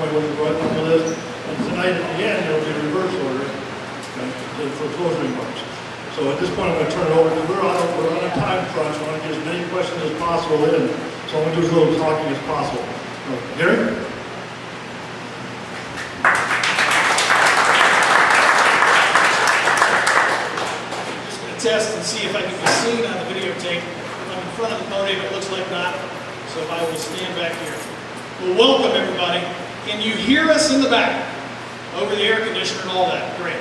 point what the level is. And tonight at the end, there'll be a reverse order for closing remarks. So at this point, I'm going to turn it over to, we're on a time crunch. I want to get as many questions as possible in. So I'm going to do as little talking as possible. Gary? Just going to test and see if I can be seen on the videotape. If I'm in front of the podium, it looks like not. So I will stand back here. Well, welcome everybody. Can you hear us in the back? Over the air conditioner and all that. Great.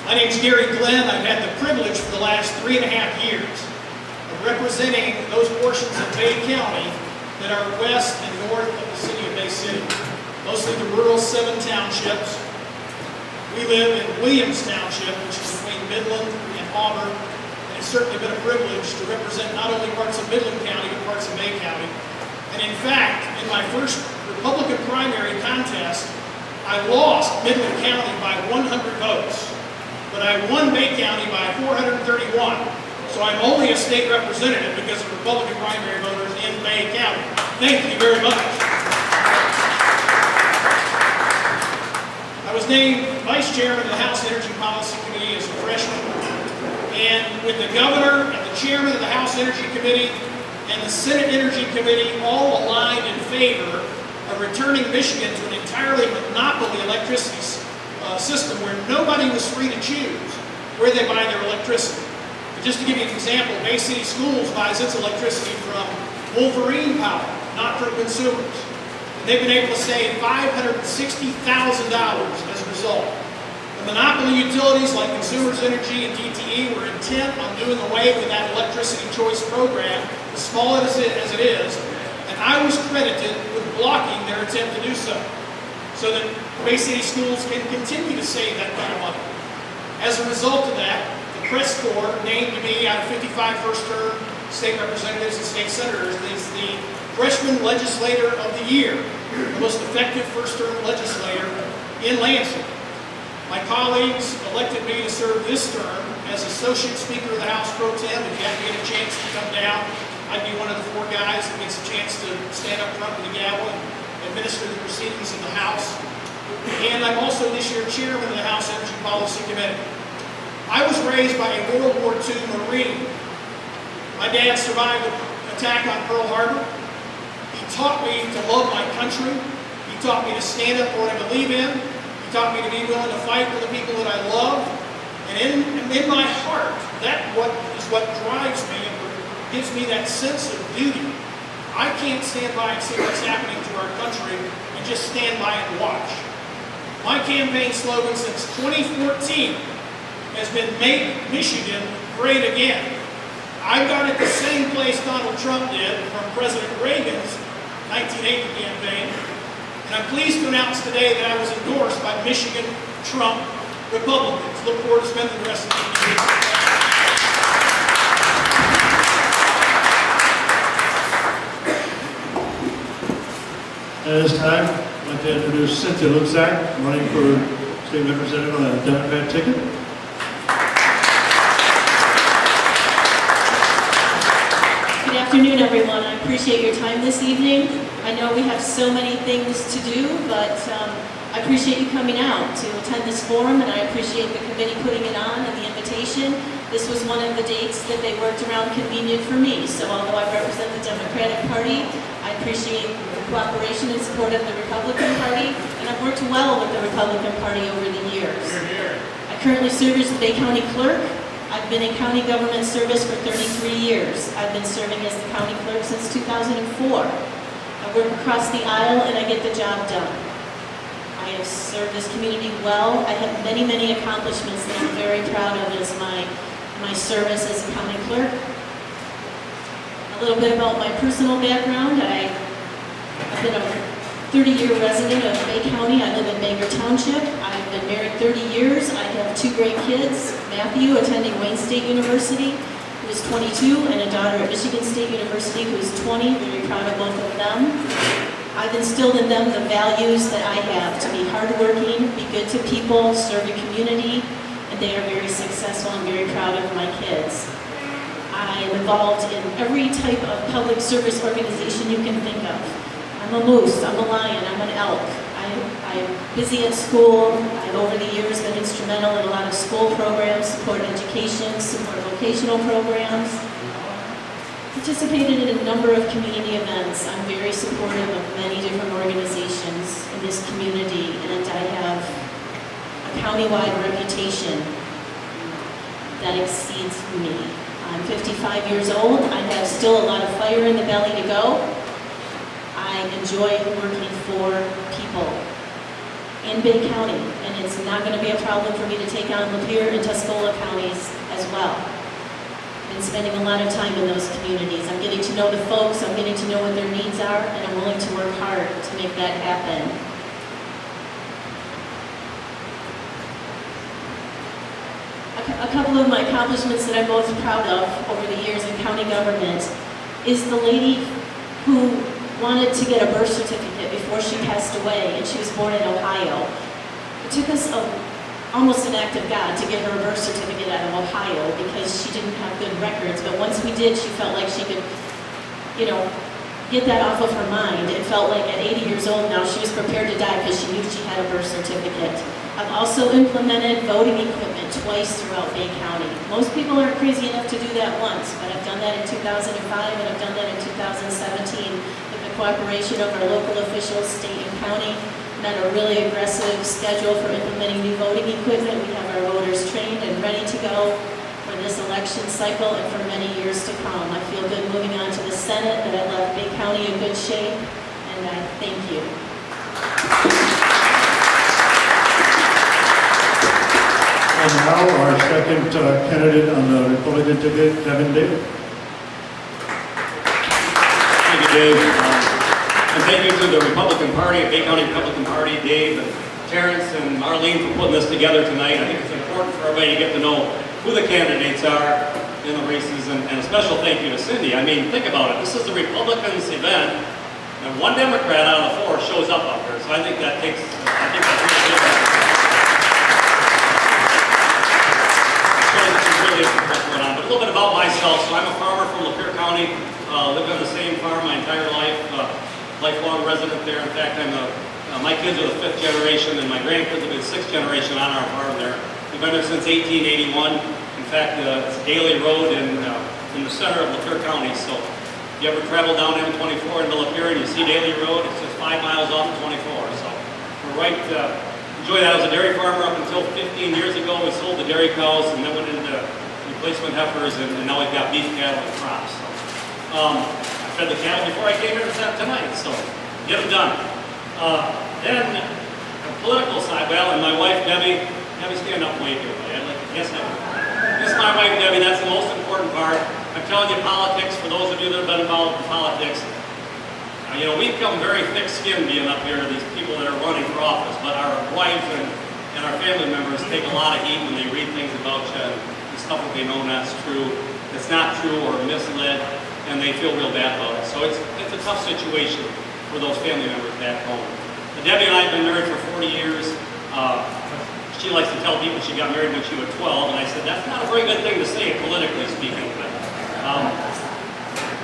My name's Gary Glenn. I've had the privilege for the last 3.5 years of representing those portions of Bay County that are west and north of the city of Bay City, mostly the rural 7 townships. We live in Williams Township, which is between Midland and Auburn, and it's certainly been a privilege to represent not only parts of Midland County, but parts of Bay County. And in fact, in my first Republican primary contest, I lost Midland County by 100 votes. But I won Bay County by 431. So I'm only a state representative because of Republican primary voters in Bay County. Thank you very much. I was named Vice Chairman of the House Energy Policy Committee as a freshman. And with the Governor and the Chairman of the House Energy Committee and the Senate Energy Committee all aligned in favor of returning Michigan to an entirely monopoly electricity system where nobody was free to choose where they buy their electricity. But just to give you an example, Bay City Schools buys its electricity from Wolverine Power, not from consumers. And they've been able to save $560,000 as a result. The monopoly utilities like Consumers Energy and DTE were intent on doing away with that electricity choice program, as small as it is, and I was credited with blocking their attempt to do so that Bay City Schools can continue to save that kind of money. As a result of that, the press corps named me out of 55 first-term state representatives and state senators as the freshman legislator of the year, the most effective first-term legislator in Lansing. My colleagues elected me to serve this term as Associate Speaker of the House Pro Tem. If you have to get a chance to come down, I'd be one of the 4 guys that gets a chance to stand up front with the gavel and administer the proceedings of the House. And I'm also this year Chairman of the House Energy Policy Committee. I was raised by a World War II Marine. My dad survived an attack on Pearl Harbor. He taught me to love my country. He taught me to stand up for what I believe in. He taught me to be willing to fight for the people that I love. And in my heart, that is what drives me and gives me that sense of duty. I can't stand by and see what's happening to our country and just stand by and watch. My campaign slogan since 2014 has been Make Michigan Great Again. I got it the same place Donald Trump did from President Reagan's 1980 campaign. And I'm pleased to announce today that I was endorsed by Michigan Trump Republicans. Look forward to spending the rest of the evening. At this time, I'd like to introduce Cynthia Lutzak, running for state representative on a Democrat ticket. Good afternoon, everyone. I appreciate your time this evening. I know we have so many things to do, but I appreciate you coming out to attend this forum, and I appreciate the committee putting it on and the invitation. This was one of the dates that they worked around convenient for me. So although I represent the Democratic Party, I appreciate the cooperation and support of the Republican Party, and I've worked well with the Republican Party over the years. I currently serve as the Bay County Clerk. I've been in county government service for 33 years. I've been serving as the county clerk since 2004. I work across the aisle and I get the job done. I have served this community well. I have many, many accomplishments that I'm very proud of as my service as a county clerk. A little bit about my personal background. I've been a 30-year resident of Bay County. I live in Bangor Township. I've been married 30 years. I have 2 great kids. Matthew, attending Wayne State University, who is 22, and a daughter at Michigan State University, who is 20. Very proud of both of them. I've instilled in them the values that I have, to be hardworking, be good to people, serve your community, and they are very successful. I'm very proud of my kids. I am involved in every type of public service organization you can think of. I'm a moose, I'm a lion, I'm an elk. busy at school. I've over the years been instrumental in a lot of school programs, support education, support vocational programs. Participated in a number of community events. I'm very supportive of many different organizations in this community, and I have a countywide reputation that exceeds me. I'm 55 years old. I have still a lot of fire in the belly to go. I enjoy working for people in Bay County, and it's not going to be a problem for me to take on Lapeer and Tuscola counties as well. Been spending a lot of time in those communities. I'm getting to know the folks, I'm getting to know what their needs are, and I'm willing to work hard to make that happen. A couple of my accomplishments that I'm most proud of over the years in county government is the lady who wanted to get a birth certificate before she passed away, and she was born in Ohio. It took us almost an act of God to get her a birth certificate out of Ohio because she didn't have good records. But once we did, she felt like she could, get that off of her mind. It felt like at 80 years old now she was prepared to die because she knew she had a birth certificate. I've also implemented voting equipment twice throughout Bay County. Most people aren't crazy enough to do that once, but I've done that in 2005 and I've done that in 2017 with the cooperation of our local officials, state and county. And a really aggressive schedule for implementing new voting equipment. We have our voters trained and ready to go for this election cycle and for many years to come. I feel good moving on to the Senate, that I left Bay County in good shape, and I thank you. And now our second candidate on the Republican ticket, Kevin David. Thank you, Dave. And thank you to the Republican Party, Bay County Republican Party, Dave and Terrence and Marlene for putting this together tonight. I think it's important for everybody to get to know who the candidates are in the races, and a special thank you to Cindy. I mean, think about it. This is the Republicans' event, and one Democrat out of the four shows up out there. So I think that's really good. Shows that she's really what's going on. But a little bit about myself. So I'm a farmer from Lapeer County. Lived on the same farm my entire life. Lifelong resident there. In fact, my kids are the 5th generation, and my grandkids will be the 6th generation on our farm there. We've been there since 1881. In fact, it's Daly Road in the center of Lapeer County. So if you ever travel down M24 into Lapeer and you see Daly Road, it's just 5 miles off of 24. So we're right. Enjoy that. I was a dairy farmer up until 15 years ago. We sold the dairy cows and then went into replacement heifers, and now we've got beef cattle and crops. So, I fed the cattle before I came here tonight, so get them done. Then, the political side, well, and my wife, Debbie, stand up and wave here. Yes, Debbie. This is my wife, Debbie. That's the most important part. I'm telling you, politics, for those of you that have been involved in politics, we become very thick-skinned being up here, these people that are running for office, but our wives and our family members take a lot of heat when they read things about you and the stuff that they know that's true. It's not true or misled, and they feel real bad about it. So it's a tough situation for those family members back home. But Debbie and I have been married for 40 years. She likes to tell people she got married when she was 12, and I said, that's not a very good thing to say, politically speaking. But,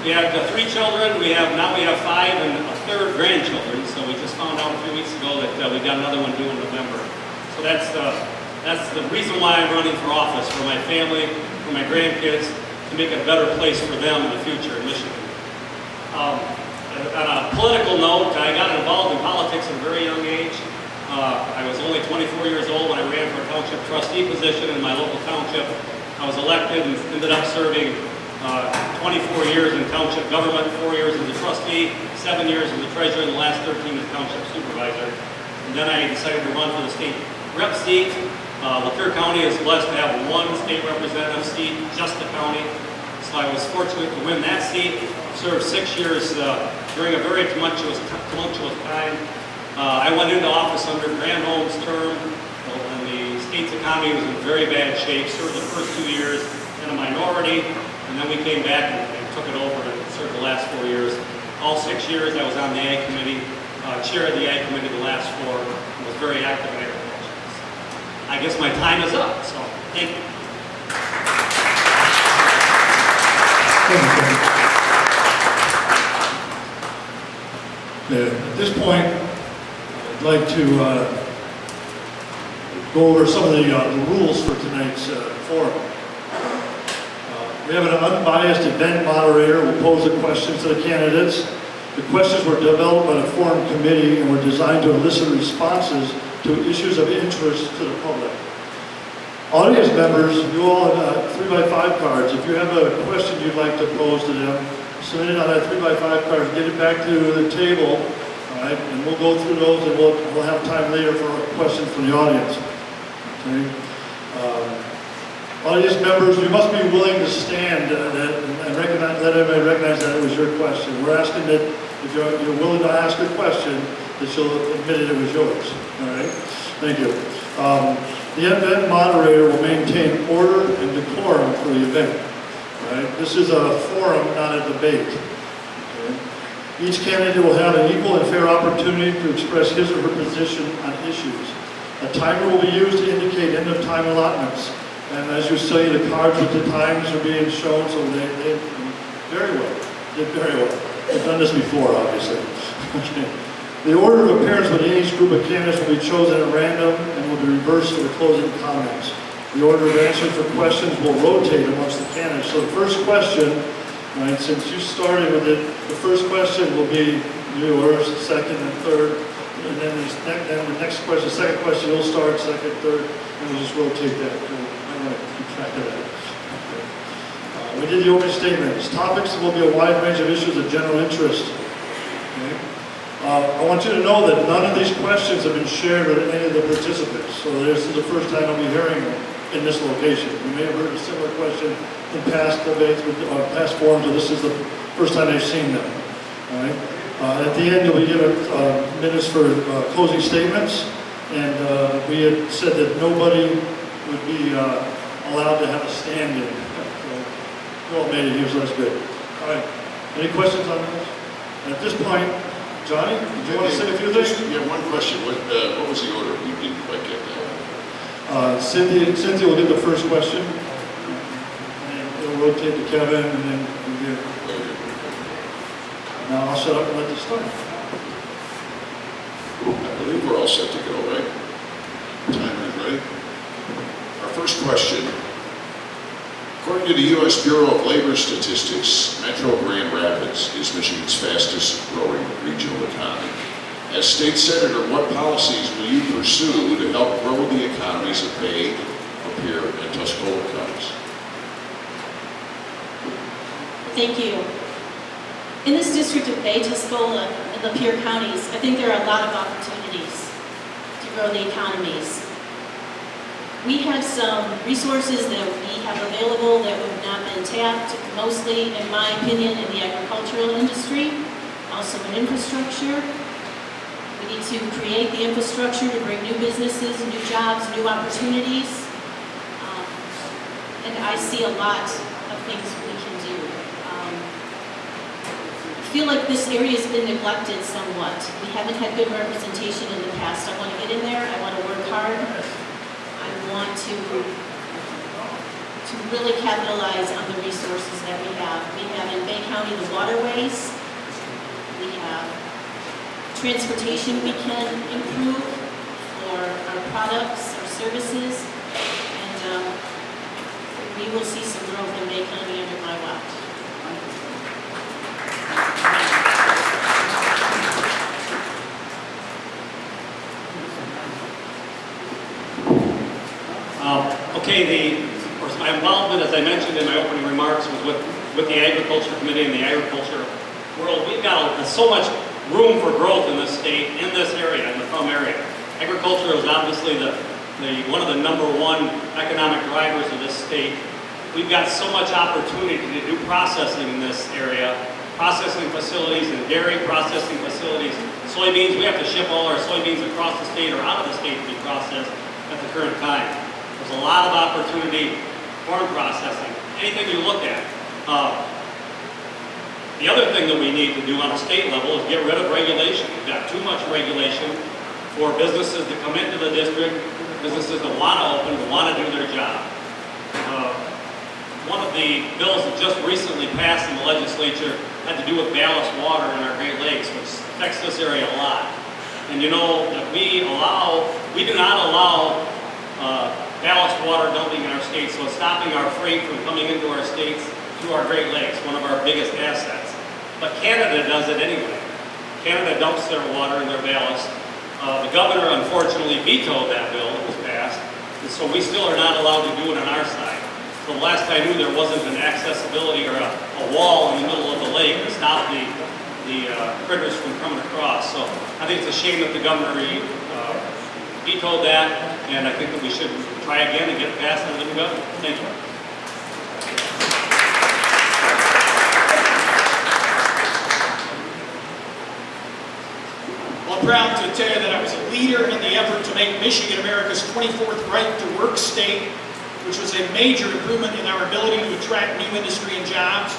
we have 3 children. Now we have 5 and a 3rd grandchildren. So we just found out a few weeks ago that we got another one due in November. So that's the reason why I'm running for office, for my family, for my grandkids, to make a better place for them in the future in Michigan. On a political note, I got involved in politics at a very young age. I was only 24 years old when I ran for a township trustee position in my local township. I was elected and ended up serving 24 years in township government, 4 years as a trustee, 7 years as a treasurer, and the last 13 as township supervisor. And then I decided to run for the state rep seat. Lapeer County is blessed to have 1 state representative seat, just the county. So I was fortunate to win that seat. Served 6 years during a very tumultuous time. I went into office under Granholm's term, and the state's economy was in very bad shape. Served the first 2 years in a minority, and then we came back and took it over and served the last 4 years. All 6 years I was on the Ag Committee, chair of the Ag Committee the last 4, and was very active in agriculture. I guess my time is up, so thank you. At this point, I'd like to go over some of the rules for tonight's forum. We have an unbiased event moderator who will pose the questions to the candidates. The questions were developed by the forum committee and were designed to elicit responses to issues of interest to the public. Audience members, you all have 3x5 cards. If you have a question you'd like to pose to them, submit it on that 3x5 card, get it back to the table, all right, and we'll go through those and we'll have time later for questions from the audience. Okay? Audience members, you must be willing to stand and recognize, let everybody recognize that it was your question. We're asking that if you're willing to ask a question, that you'll admit it was yours. All right? Thank you. The event moderator will maintain order and decorum for the event. All right? This is a forum, not a debate. Okay? Each candidate will have an equal and fair opportunity to express his or her position on issues. A timer will be used to indicate end of time allotments. And as you see, the cards with the times are being shown, so they did very well. Did very well. We've done this before, obviously. Okay. The order of appearance with each group of candidates will be chosen at random and will be reversed for the closing comments. The order of answers for questions will rotate amongst the candidates. So the first question, right, since you started with it, the first question will be yours, second and third, and then the next question, second question, you'll start, second, third, and we'll just rotate that. Keep track of that. Okay. We did the opening statements. Topics will be a wide range of issues of general interest. Okay. I want you to know that none of these questions have been shared with any of the participants. So this is the first time I'll be hearing them in this location. You may have heard a similar question in past debates, past forums, but this is the first time they've seen them. All right. At the end, you'll be given minutes for closing statements, and we had said that nobody would be allowed to have a stand-in. You all made it here, so that's good. All right. Any questions on this? And at this point, Johnny, did you want to say a few things? Yeah, one question. What was the order? We didn't quite get that. Cynthia will get the first question, and it'll rotate to Kevin, and then we'll get. Now I'll shut up and let this start. I believe we're all set to go, right? Timer is ready. Our first question. According to the U.S. Bureau of Labor Statistics, Metro Grand Rapids is Michigan's fastest growing regional economy. As state senator, what policies will you pursue to help grow the economies of Bay, Lapeer, and Tuscola counties? Thank you. In this district of Bay, Tuscola, and Lapeer counties, I think there are a lot of opportunities to grow the economies. We have some resources that we have available that have not been tapped, mostly, in my opinion, in the agricultural industry, also in infrastructure. We need to create the infrastructure to bring new businesses, new jobs, new opportunities. And I see a lot of things we can do. I feel like this area has been neglected somewhat. We haven't had good representation in the past. I want to get in there. I want to work hard. I want to really capitalize on the resources that we have. We have in Bay County the waterways. We have transportation we can improve for our products, our services, and we will see some growth in Bay County under my watch. Of course, my involvement, as I mentioned in my opening remarks, was with the Agriculture Committee and the agriculture world. We've got so much room for growth in this state, in this area, in the Thumb area. Agriculture is obviously one of the #1 economic drivers of this state. We've got so much opportunity to do processing in this area, processing facilities and dairy processing facilities. Soybeans, we have to ship all our soybeans across the state or out of the state to be processed at the current time. There's a lot of opportunity, corn processing, anything you look at. The other thing that we need to do on a state level is get rid of regulation. We've got too much regulation for businesses to come into the district, businesses that want to open, that want to do their job. One of the bills that just recently passed in the legislature had to do with ballast water in our Great Lakes, which affects this area a lot. And you know that we do not allow water dumping in our state, so it's stopping our freight from coming into our states through our Great Lakes, one of our biggest assets. But Canada does it anyway. Canada dumps their water in their ballast. The governor unfortunately vetoed that bill that was passed, and so we still are not allowed to do it on our side. So the last I knew, there wasn't an accessibility or a wall in the middle of the lake to stop the critters from coming across. So I think it's a shame that the governor vetoed that, and I think that we should try again and get it passed under the new governor. Thank you. Well, I'm proud to tell you that I was a leader in the effort to make Michigan America's 24th right to work state, which was a major improvement in our ability to attract new industry and jobs.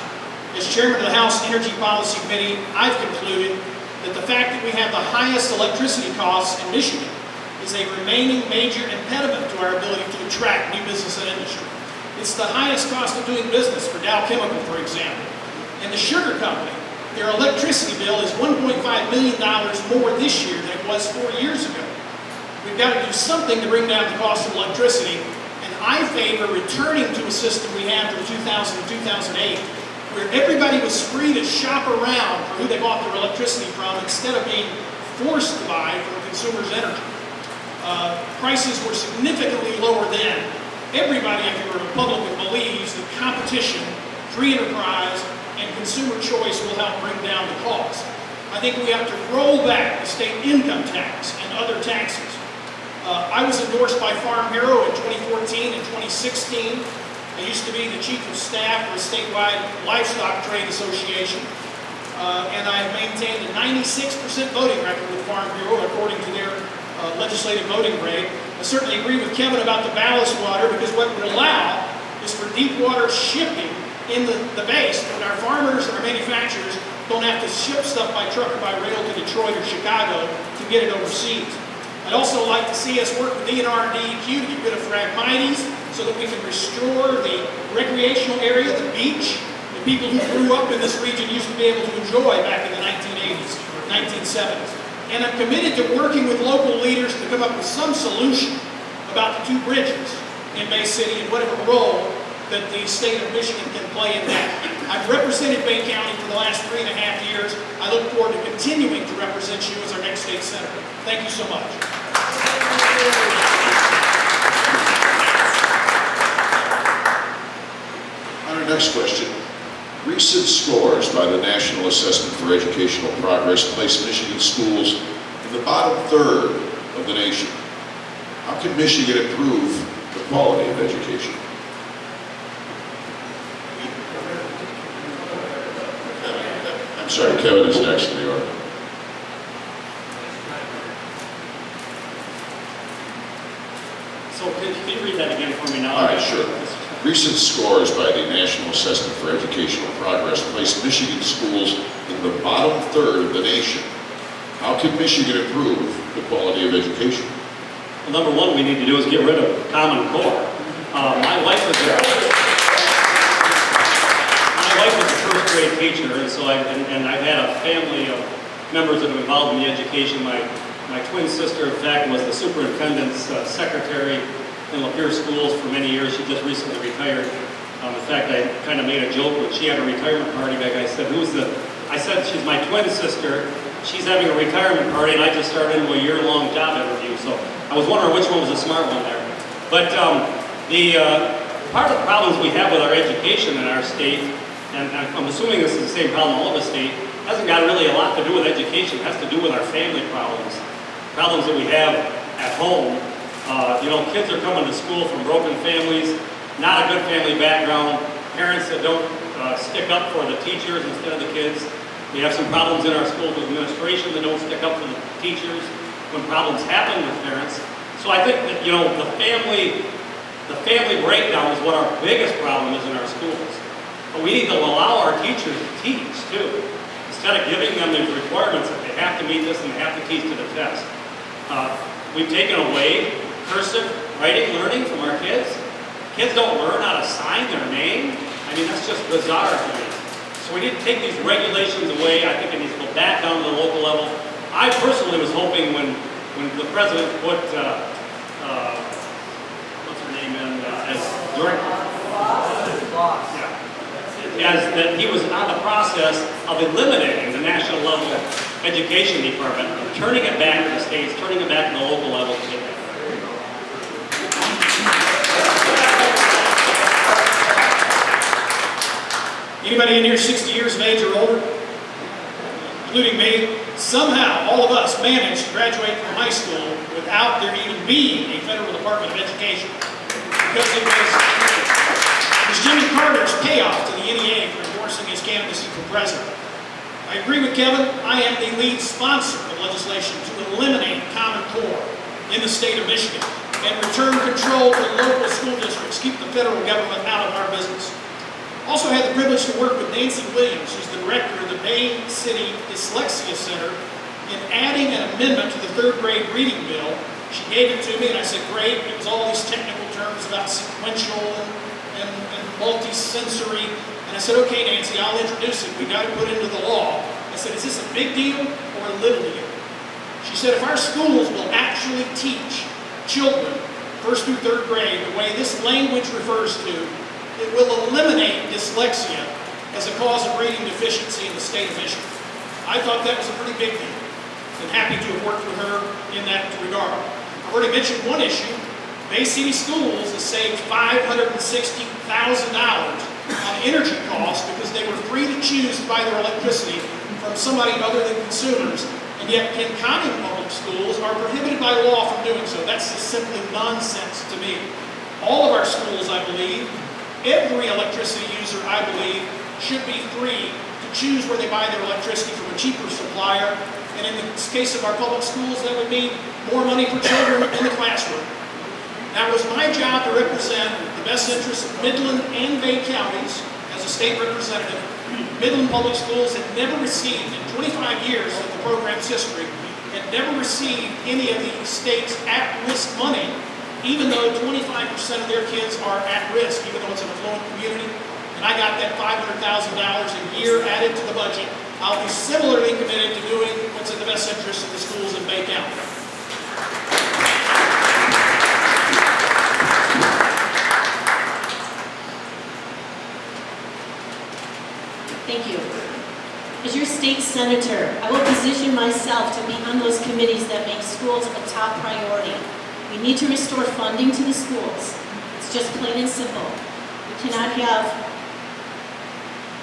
As chairman of the House Energy Policy Committee, I've concluded that the fact that we have the highest electricity costs in Michigan is a remaining major impediment to our ability to attract new business and industry. It's the highest cost of doing business for Dow Chemical, for example. And the sugar company, their electricity bill is $1.5 million more this year than it was 4 years ago. We've got to do something to bring down the cost of electricity, and I favor returning to a system we had from 2000 to 2008, where everybody was free to shop around for who they bought their electricity from instead of being forced to buy from consumers' energy. Prices were significantly lower then. Everybody, if you're a Republican, believes that competition, free enterprise, and consumer choice will help bring down the cost. I think we have to roll back the state income tax and other taxes. I was endorsed by Farm Bureau in 2014 and 2016. I used to be the chief of staff for the statewide livestock trade association, and I have maintained a 96% voting record with Farm Bureau according to their legislative voting rate. I certainly agree with Kevin about the ballast water, because what it would allow is for deep water shipping in the base, and our farmers and our manufacturers don't have to ship stuff by truck or by rail to Detroit or Chicago to get it overseas. I'd also like to see us work with DNR and DEQ to get rid of Phragmites so that we can restore the recreational area, the beach, that people who grew up in this region used to be able to enjoy back in the 1980s, 1970s. And I'm committed to working with local leaders to come up with some solution about the two bridges in Bay City and whatever role that the state of Michigan can play in that. I've represented Bay County for the last 3.5 years. I look forward to continuing to represent you as our next state senator. Thank you so much. On our next question, recent scores by the National Assessment for Educational Progress place Michigan schools in the bottom third of the nation. How can Michigan improve the quality of education? I'm sorry, Kevin is next in the order. So can you read that again for me now? All right, sure. Recent scores by the National Assessment for Educational Progress place Michigan schools in the bottom third of the nation. How can Michigan improve the quality of education? Well, number one we need to do is get rid of Common Core. My wife was a first grade teacher, and so I've had a family of members that have been involved in the education. My twin sister, in fact, was the superintendent's secretary in Lapeer schools for many years. She just recently retired. In fact, I kind of made a joke when she had a retirement party. I said, I said, she's my twin sister. She's having a retirement party, and I just started into a year-long job interview. So I was wondering which one was the smart one there. But part of the problems we have with our education in our state, and I'm assuming this is the same problem all over the state, hasn't got really a lot to do with education. It has to do with our family problems that we have at home. Kids are coming to school from broken families, not a good family background, parents that don't stick up for the teachers instead of the kids. We have some problems in our school with administration that don't stick up for the teachers when problems happen with parents. So I think that, the family breakdown is what our biggest problem is in our schools. But we need to allow our teachers to teach too, instead of giving them the requirements that they have to meet this and they have to teach to the test. We've taken away cursive writing learning from our kids. Kids don't learn how to sign their name. I mean, that's just bizarre to me. So we need to take these regulations away. I think it needs to go back down to the local level. I personally was hoping when the president put, what's her name? came in as director. As that he was on the process of eliminating the national level education department, turning it back to the states, turning it back to the local level. Anybody in here 60 years of age or older? Including me. Somehow, all of us managed to graduate from high school without there even being a federal Department of Education. Because it was Jimmy Carter's payoff to the NEA for endorsing his candidacy for president. I agree with Kevin. I am the lead sponsor of legislation to eliminate Common Core in the state of Michigan and return control to local school districts, keep the federal government out of our business. Also had the privilege to work with Nancy Williams, who's the director of the Bay City Dyslexia Center, in adding an amendment to the 3rd grade reading bill. She gave it to me and I said, great. It was all these technical terms about sequential and multi-sensory. And I said, okay, Nancy, I'll introduce it. We got to put it into the law. I said, is this a big deal or a little deal? She said, if our schools will actually teach children, 1st through 3rd grade, the way this language refers to, it will eliminate dyslexia as a cause of reading deficiency in the state of Michigan. I thought that was a pretty big deal, and happy to have worked with her in that regard. I've already mentioned one issue. Bay City Schools has saved $560,000 on energy costs because they were free to choose to buy their electricity from somebody other than consumers, and yet Kent County public schools are prohibited by law from doing so. That's just simply nonsense to me. All of our schools, I believe, every electricity user, I believe, should be free to choose where they buy their electricity from a cheaper supplier. And in the case of our public schools, that would mean more money for children in the classroom. Now, it was my job to represent the best interests of Midland and Bay counties as a state representative. Midland Public Schools had never received, in 25 years of the program's history, had never received any of the state's at-risk money, even though 25% of their kids are at risk, even though it's an affluent community. And I got that $500,000 a year added to the budget. I'll be similarly committed to doing what's in the best interest of the schools in Bay County. Thank you. As your state senator, I will position myself to be on those committees that make schools a top priority. We need to restore funding to the schools. It's just plain and simple. We cannot have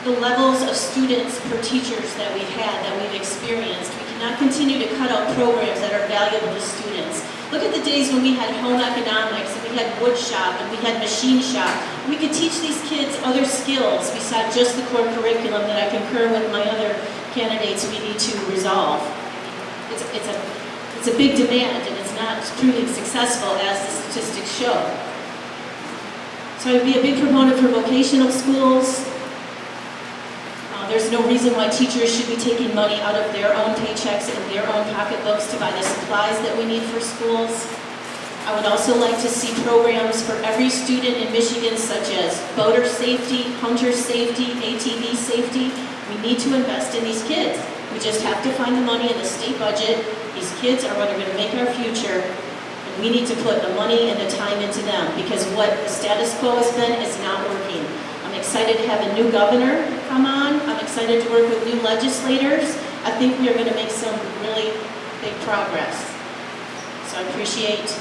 the levels of students per teachers that we've had, that we've experienced. We cannot continue to cut out programs that are valuable to students. Look at the days when we had home economics, and we had wood shop, and we had machine shop. We could teach these kids other skills besides just the core curriculum that I concur with my other candidates we need to resolve. It's a big demand, and it's not truly successful as the statistics show. So I'd be a big proponent for vocational schools. There's no reason why teachers should be taking money out of their own paychecks and their own pocketbooks to buy the supplies that we need for schools. I would also like to see programs for every student in Michigan, such as boater safety, hunter safety, ATV safety. We need to invest in these kids. We just have to find the money in the state budget. These kids are what are going to make our future, and we need to put the money and the time into them, because what the status quo has been is not working. I'm excited to have a new governor come on. I'm excited to work with new legislators. I think we are going to make some really big progress. So I appreciate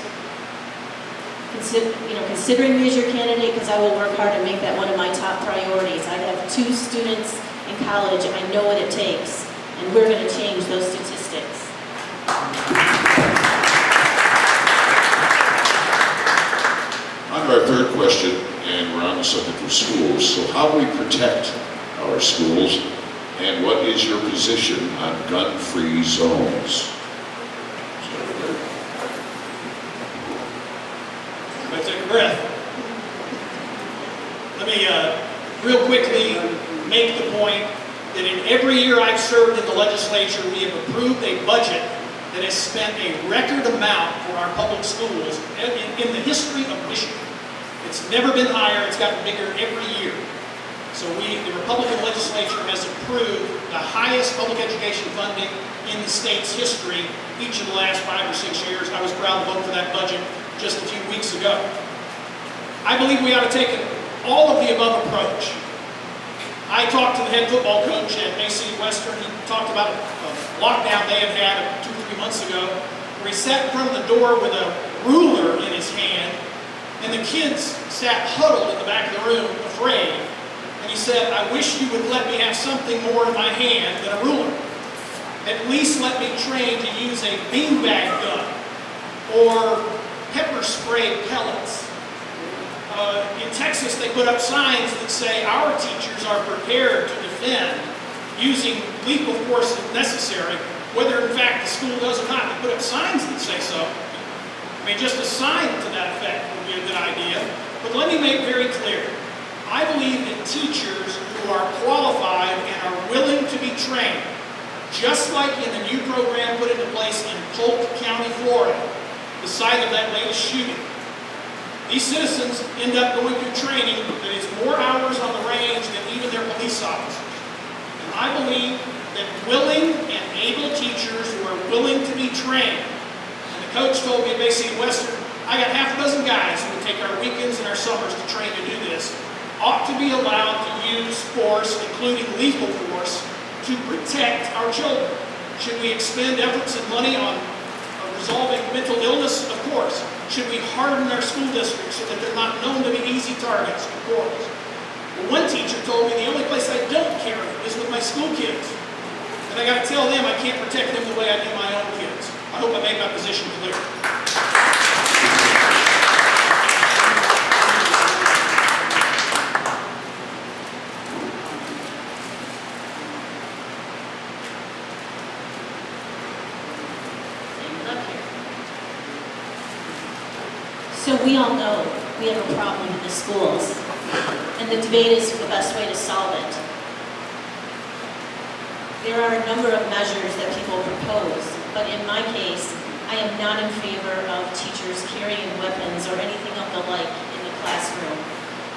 considering me as your candidate, because I will work hard to make that one of my top priorities. I have 2 students in college. I know what it takes, and we're going to change those statistics. On to our third question, and we're on the subject of schools. So how do we protect our schools, and what is your position on gun-free zones? I take a breath. Let me real quickly make the point that in every year I've served in the legislature, we have approved a budget that has spent a record amount for our public schools in the history of Michigan. It's never been higher. It's gotten bigger every year. So the Republican legislature has approved the highest public education funding in the state's history each of the last 5 or 6 years. I was proud to vote for that budget just a few weeks ago. I believe we ought to take an all of the above approach. I talked to the head football coach at Macy Western. He talked about a lockdown they had 2 or 3 months ago, where he sat in front of the door with a ruler in his hand, and the kids sat huddled in the back of the room, afraid. And he said, I wish you would let me have something more in my hand than a ruler. At least let me train to use a beanbag gun or pepper spray pellets. In Texas, they put up signs that say our teachers are prepared to defend using lethal force if necessary, whether in fact the school does or not. They put up signs that say so. I mean, just a sign to that effect would be a good idea. But let me make very clear. I believe in teachers who are qualified and are willing to be trained, just like in the new program put into place in Polk County, Florida, the site of that latest shooting. These citizens end up going through training that is more hours on the range than even their police officers. And I believe that willing and able teachers who are willing to be trained, and the coach told me at Macy Western, I got half a dozen guys who would take our weekends and our summers to train to do this, ought to be allowed to use force, including lethal force, to protect our children. Should we expend efforts and money on resolving mental illness? Of course. Should we harden our school districts so that they're not known to be easy targets? Of course. But one teacher told me the only place I don't carry is with my school kids. And I got to tell them I can't protect them the way I do my own kids. I hope I made my position clear. So we all know we have a problem in the schools, and the debate is the best way to solve it. There are a number of measures that people propose, but in my case, I am not in favor of teachers carrying weapons or anything of the like in the classroom.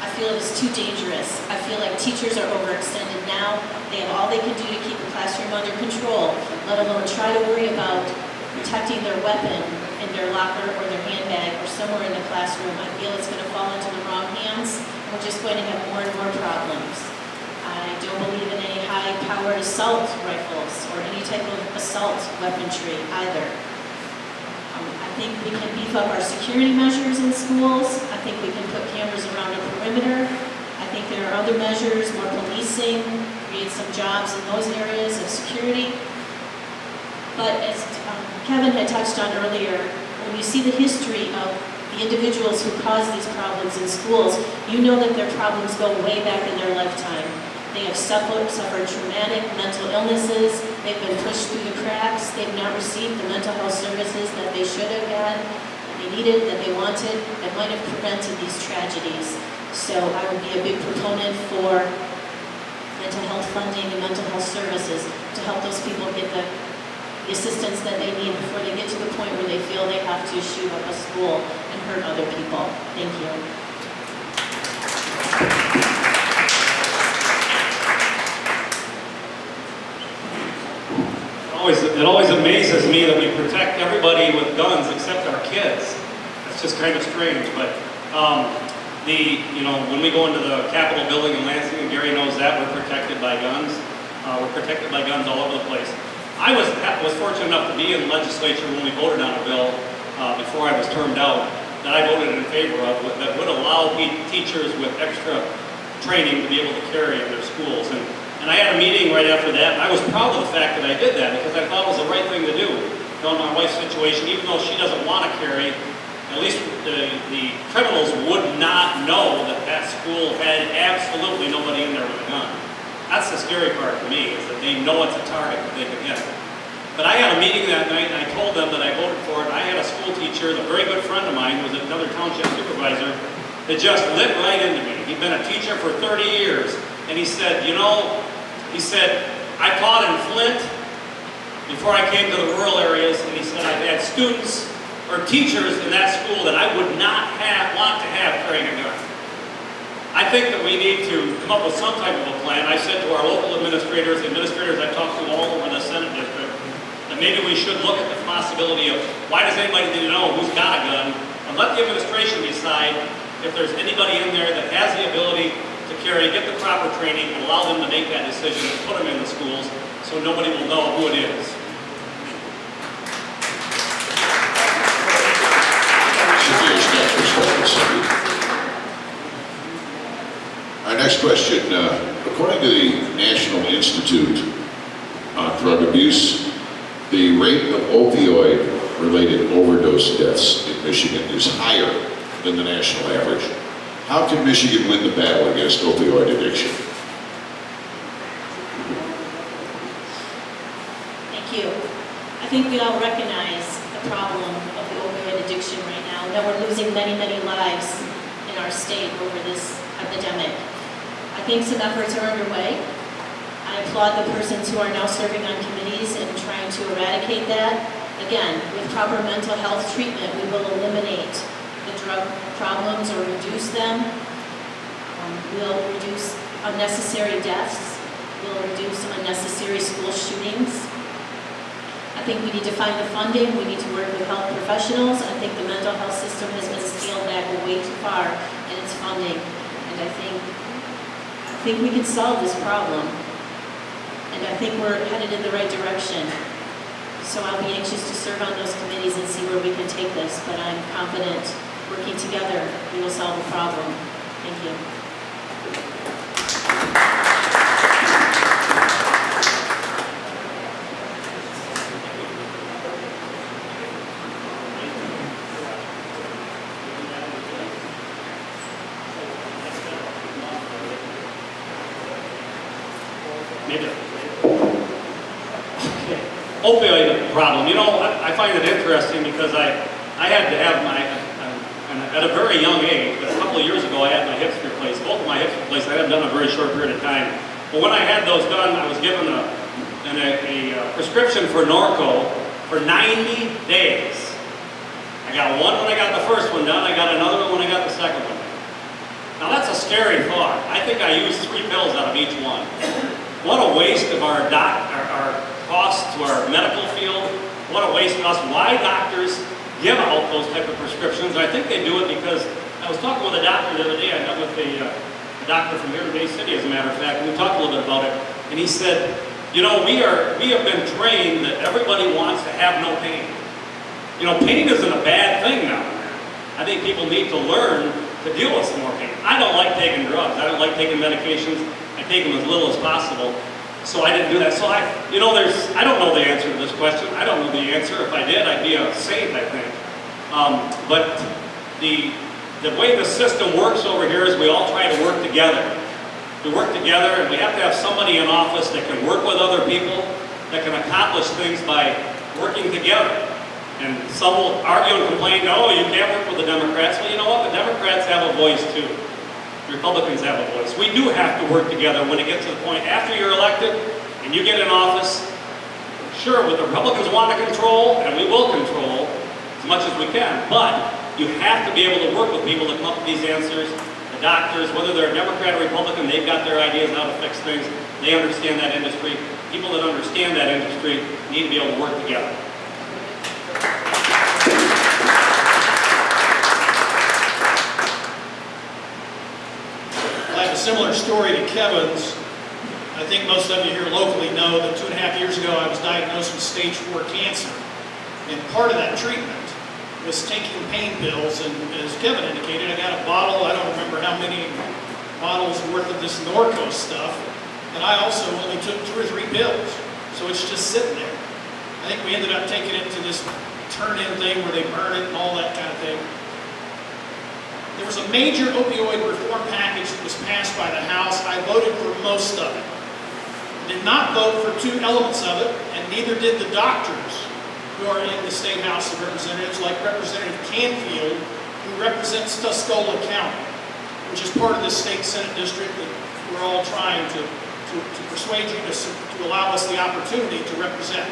I feel it is too dangerous. I feel like teachers are overextended now. They have all they can do to keep the classroom under control, let alone try to worry about protecting their weapon in their locker or their handbag or somewhere in the classroom. I feel it's going to fall into the wrong hands. We're just going to have more and more problems. I don't believe in any high-powered assault rifles or any type of assault weaponry either. I think we can beef up our security measures in schools. I think we can put cameras around a perimeter. I think there are other measures, more policing, create some jobs in those areas of security. But as Kevin had touched on earlier, when you see the history of the individuals who cause these problems in schools, you know that their problems go way back in their lifetime. They have suffered traumatic mental illnesses, they've been pushed through the cracks, they've not received the mental health services that they should have had, that they needed, that they wanted, that might have prevented these tragedies. So I would be a big proponent for mental health funding and mental health services to help those people get the assistance that they need before they get to the point where they feel they have to shoot up a school and hurt other people. Thank you. It always amazes me that we protect everybody with guns except our kids. That's just kind of strange, but when we go into the Capitol building in Lansing, and Gary knows that, we're protected by guns. We're protected by guns all over the place. I was fortunate enough to be in the legislature when we voted on a bill before I was termed out that I voted in favor of that would allow teachers with extra training to be able to carry in their schools. And I had a meeting right after that, and I was proud of the fact that I did that because I thought it was the right thing to do. In my wife's situation, even though she doesn't want to carry, at least the criminals would not know that that school had absolutely nobody in there with a gun. That's the scary part to me, is that they know it's a target that they can hit. But I had a meeting that night, and I told them that I voted for it. I had a school teacher, a very good friend of mine, who was another township supervisor, that just lit right into me. He'd been a teacher for 30 years, and he said, I taught in Flint before I came to the rural areas, and he said, I've had students or teachers in that school that I would not want to have carrying a gun. I think that we need to come up with some type of a plan. I said to our local administrators I've talked to all over the Senate district, that maybe we should look at the possibility of why does anybody need to know who's got a gun, and let the administration decide if there's anybody in there that has the ability to carry, get the proper training, and allow them to make that decision and put them in the schools so nobody will know who it is. Our next question, according to the National Institute on Drug Abuse, the rate of opioid-related overdose deaths in Michigan is higher than the national average. How can Michigan win the battle against opioid addiction? Thank you. I think we all recognize the problem of the opioid addiction right now, that we're losing many, many lives in our state over this epidemic. I think some efforts are underway. I applaud the persons who are now serving on committees and trying to eradicate that. Again, with proper mental health treatment, we will eliminate the drug problems or reduce them. We'll reduce unnecessary deaths. We'll reduce unnecessary school shootings. I think we need to find the funding. We need to work with health professionals. I think the mental health system has been scaled back way too far in its funding. And I think we can solve this problem. And I think we're headed in the right direction. So I'll be anxious to serve on those committees and see where we can take this. But I'm confident working together, we will solve the problem. Thank you. Opioid problem. You know, I find it interesting because I had to have at a very young age, but a couple of years ago I had my hips replaced. Both of my hips replaced. I hadn't done a very short period of time. But when I had those done, I was given a prescription for Norco for 90 days. I got one when I got the first one done. I got another one when I got the second one. Now that's a scary thought. I think I used 3 pills out of each one. What a waste of our costs to our medical field. What a waste of us. Why doctors give out those type of prescriptions? I think they do it because I was talking with a doctor the other day. I met with a doctor from here in Bay City, as a matter of fact, and we talked a little bit about it. And he said, you know, we have been trained that everybody wants to have no pain. You know, pain isn't a bad thing now. I think people need to learn to deal with some more pain. I don't like taking drugs. I don't like taking medications. I take them as little as possible. So I didn't do that. So I don't know the answer to this question. I don't know the answer. If I did, I'd be a saint, I think. But the way the system works over here is we all try to work together. We work together, and we have to have somebody in office that can work with other people, that can accomplish things by working together. And some will argue and complain, no, you can't work with the Democrats. Well, you know what? The Democrats have a voice too. Republicans have a voice. We do have to work together when it gets to the point after you're elected and you get in office. Sure, what the Republicans want to control, and we will control as much as we can, but you have to be able to work with people to come up with these answers. The doctors, whether they're Democrat or Republican, they've got their ideas on how to fix things. They understand that industry. People that understand that industry need to be able to work together. Similar story to Kevin's. I think most of you here locally know that 2.5 years ago I was diagnosed with stage 4 cancer. And part of that treatment was taking pain pills. And as Kevin indicated, I got a bottle, I don't remember how many bottles worth of this Norco stuff. And I also only took 2 or 3 pills. So it's just sitting there. I think we ended up taking it to this turn-in thing where they burn it and all that kind of thing. There was a major opioid reform package that was passed by the House. I voted for most of it. Did not vote for 2 elements of it, and neither did the doctors who are in the State House of Representatives, like Representative Canfield, who represents Tuscola County, which is part of the state Senate district that we're all trying to persuade you to allow us the opportunity to represent.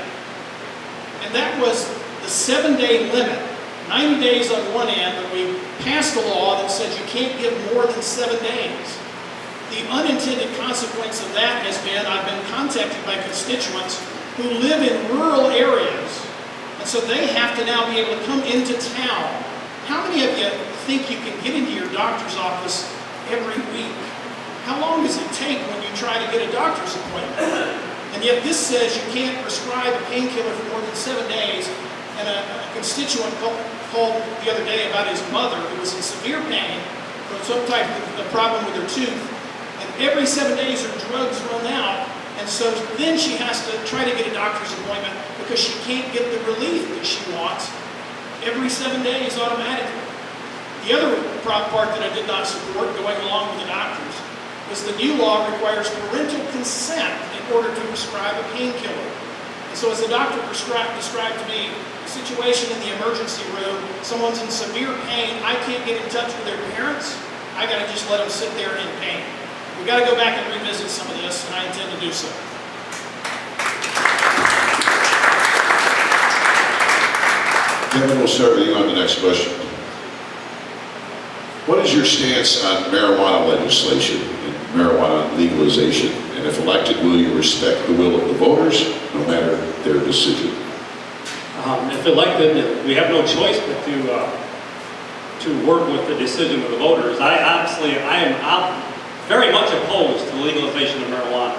And that was the 7-day limit. 90 days on one end, and we passed a law that says you can't give more than 7 days. The unintended consequence of that has been I've been contacted by constituents who live in rural areas, and so they have to now be able to come into town. How many of you think you can get into your doctor's office every week. How long does it take when you try to get a doctor's appointment? And yet this says you can't prescribe a painkiller for more than 7 days. And a constituent called the other day about his mother who was in severe pain from some type of problem with her tooth. And every 7 days her drugs run out. And so then she has to try to get a doctor's appointment because she can't get the relief that she wants every 7 days automatically. The other part that I did not support going along with the doctors was the new law requires parental consent in order to prescribe a painkiller. And so as the doctor described to me, a situation in the emergency room, someone's in severe pain, I can't get in touch with their parents, I gotta just let them sit there in pain. We've got to go back and revisit some of this, and I intend to do so. Kevin, we'll start with you on the next question. What is your stance on marijuana legislation and marijuana legalization? And if elected, will you respect the will of the voters, no matter their decision? If elected, we have no choice but to work with the decision of the voters. I am very much opposed to the legalization of marijuana.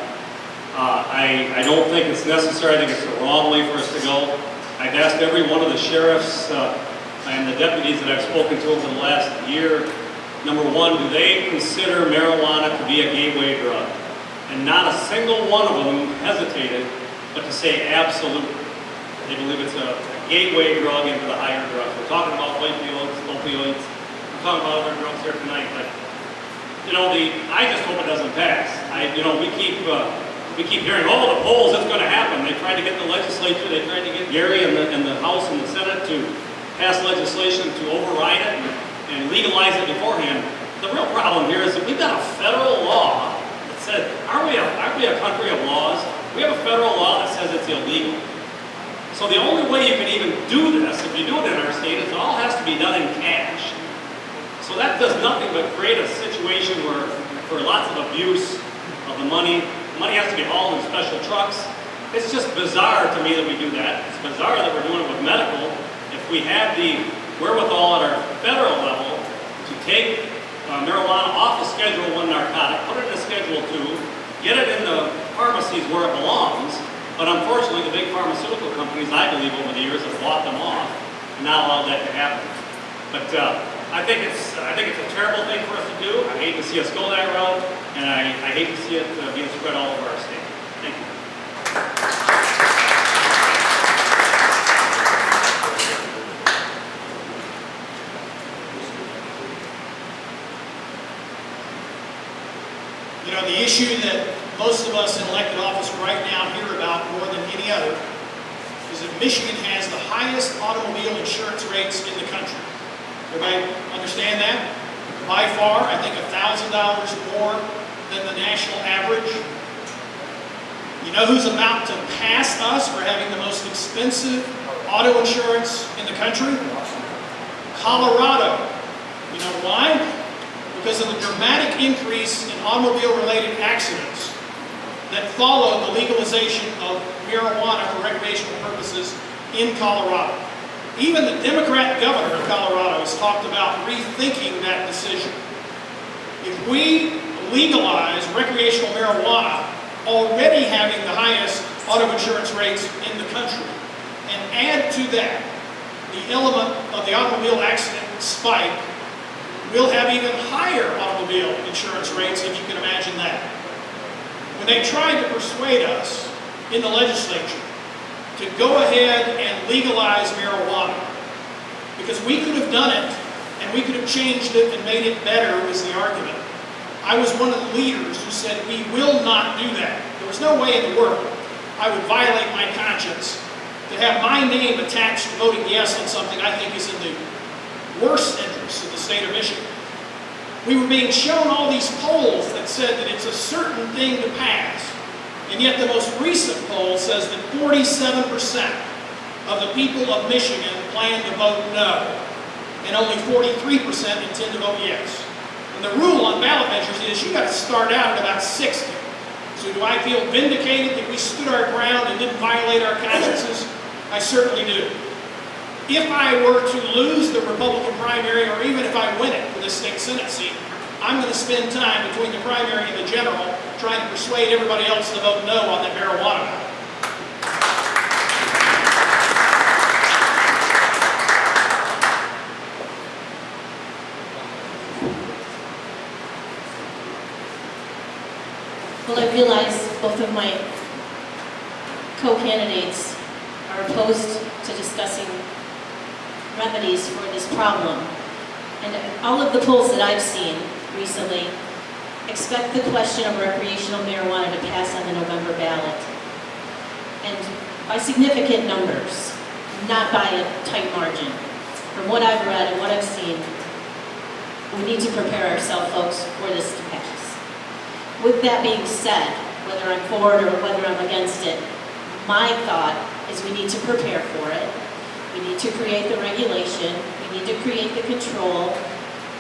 I don't think it's necessary. I think it's the wrong way for us to go. I've asked every one of the sheriffs and the deputies that I've spoken to over the last year, number one, do they consider marijuana to be a gateway drug? And not a single one of them hesitated but to say absolutely. They believe it's a gateway drug into the higher drugs. We're talking about opioids. We're talking about other drugs here tonight, but I just hope it doesn't pass. We keep hearing, oh, the polls, it's going to happen. They tried to get the legislature, they tried to get Gary and the House and the Senate to pass legislation to override it and legalize it beforehand. The real problem here is that we've got a federal law that says, aren't we a country of laws? We have a federal law that says it's illegal. So the only way you can even do this, if you do it in our state, is it all has to be done in cash. So that does nothing but create a situation where for lots of abuse of the money. The money has to be hauled in special trucks. It's just bizarre to me that we do that. It's bizarre that we're doing it with medical. If we have the wherewithal at our federal level to take marijuana off the Schedule I narcotic, put it in a Schedule II, get it in the pharmacies where it belongs, but unfortunately the big pharmaceutical companies, I believe over the years, have bought them off and not allowed that to happen. But I think it's a terrible thing for us to do. I hate to see us go that route, and I hate to see it being spread all over our state. Thank you. The issue that most of us in elected office right now hear about more than any other is that Michigan has the highest automobile insurance rates in the country. Everybody understand that? By far, I think $1,000 more than the national average. You know who's about to pass us for having the most expensive auto insurance in the country? Colorado. You know why? Because of the dramatic increase in automobile-related accidents that followed the legalization of marijuana for recreational purposes in Colorado. Even the Democrat governor of Colorado has talked about rethinking that decision. If we legalize recreational marijuana, already having the highest auto insurance rates in the country, and add to that the element of the automobile accident spike, we'll have even higher automobile insurance rates, if you can imagine that. When they tried to persuade us in the legislature to go ahead and legalize marijuana, because we could have done it and we could have changed it and made it better, was the argument. I was one of the leaders who said we will not do that. There was no way in the world I would violate my conscience to have my name attached to voting yes on something I think is in the worst interests of the state of Michigan. We were being shown all these polls that said that it's a certain thing to pass. And yet the most recent poll says that 47% of the people of Michigan plan to vote no, and only 43% intend to vote yes. And the rule on ballot measures is you got to start out at about 60. So do I feel vindicated that we stood our ground and didn't violate our consciences? I certainly do. if I were to lose the Republican primary, or even if I win it for this state Senate seat, I'm going to spend time between the primary and the general trying to persuade everybody else to vote no on that marijuana bill. Well, I realize both of my co-candidates are opposed to discussing remedies for this problem. And all of the polls that I've seen recently expect the question of recreational marijuana to pass on the November ballot. And by significant numbers, not by a tight margin. From what I've read and what I've seen, we need to prepare ourselves, folks, for this to pass. With that being said, whether I'm for it or whether I'm against it, my thought is we need to prepare for it. We need to create the regulation. We need to create the control.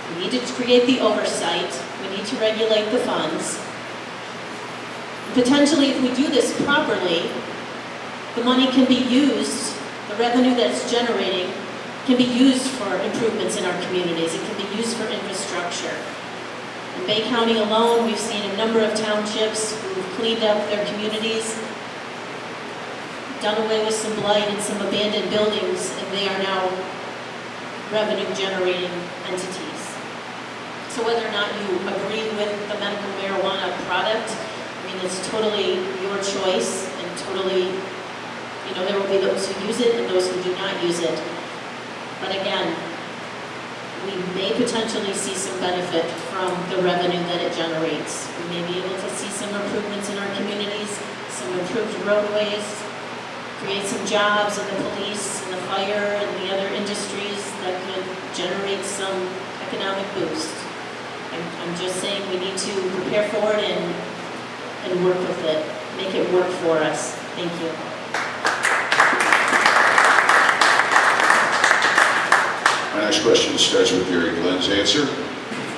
We need to create the oversight. We need to regulate the funds. Potentially, if we do this properly, the money can be used, the revenue that's generating can be used for improvements in our communities. It can be used for infrastructure. In Bay County alone, we've seen a number of townships who've cleaned up their communities, done away with some blight and some abandoned buildings, and they are now revenue-generating entities. So whether or not you agree with the medical marijuana product, I mean, it's totally your choice, and totally, you know, there will be those who use it and those who do not use it. But again, we may potentially see some benefit from the revenue that it generates. We may be able to see some improvements in our communities, some improved roadways, create some jobs in the police and the fire and the other industries that could generate some economic boost. I'm just saying we need to prepare for it and work with it, make it work for us. Thank you. My next question starts with Gary Glenn's answer.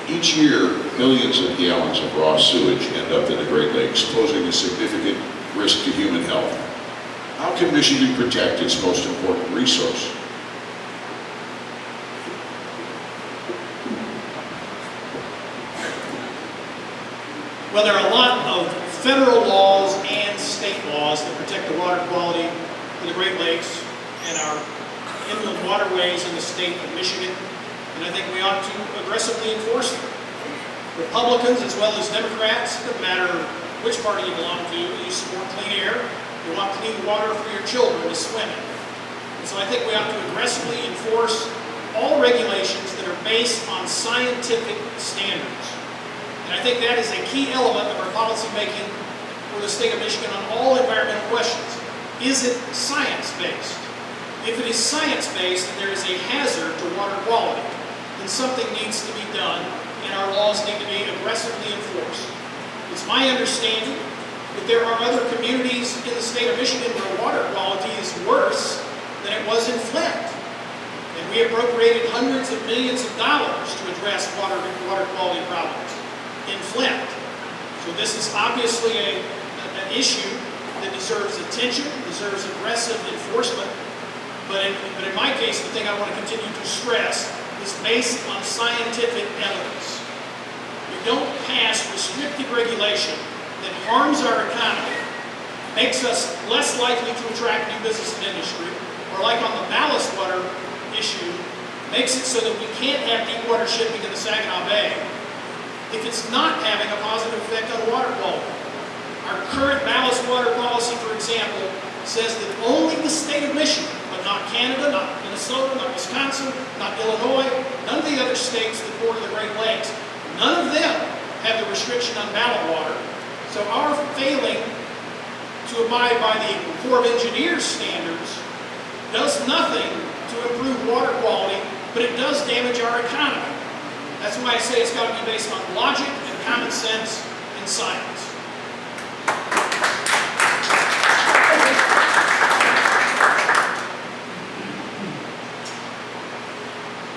Each year, millions of gallons of raw sewage end up in the Great Lakes, posing a significant risk to human health. How can Michigan protect its most important resource? Well, there are a lot of federal laws and state laws that protect the water quality in the Great Lakes and our inland waterways in the state of Michigan, and I think we ought to aggressively enforce them. Republicans as well as Democrats, no matter which party you belong to, you support clean air, you want clean water for your children to swim in. And so I think we ought to aggressively enforce all regulations that are based on scientific standards. And I think that is a key element of our policy making for the state of Michigan on all environmental questions. Is it science-based? If it is science-based and there is a hazard to water quality, then something needs to be done and our laws need to be aggressively enforced. It's my understanding that there are other communities in the state of Michigan where water quality is worse than it was in Flint. And we appropriated hundreds of millions of dollars to address water quality problems in Flint. So this is obviously an issue that deserves attention, deserves aggressive enforcement. But in my case, the thing I want to continue to stress is based on scientific evidence. You don't pass restrictive regulation that harms our economy, makes us less likely to attract new business and industry, or like on the ballast water issue, makes it so that we can't have deep water shipping in the Saginaw Bay if it's not having a positive effect on water quality. Our current ballast water policy, for example, says that only the state of Michigan, but not Canada, not Minnesota, not Wisconsin, not Illinois, none of the other states that border the Great Lakes, none of them have the restriction on ballast water. So our failing to abide by the Corps of Engineers standards does nothing to improve water quality, but it does damage our economy. That's why I say it's got to be based on logic and common sense and science.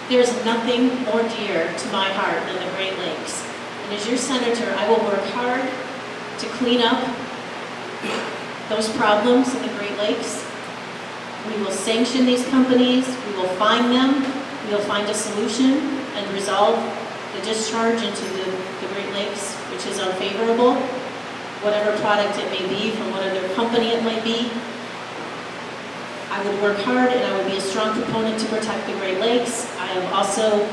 There's nothing more dear to my heart than the Great Lakes. And as your senator, I will work hard to clean up those problems in the Great Lakes. We will sanction these companies. We We will find them, we will find a solution and resolve the discharge into the Great Lakes, which is unfavorable, whatever product it may be, from whatever company it might be. I would work hard and I would be a strong proponent to protect the Great Lakes. I am also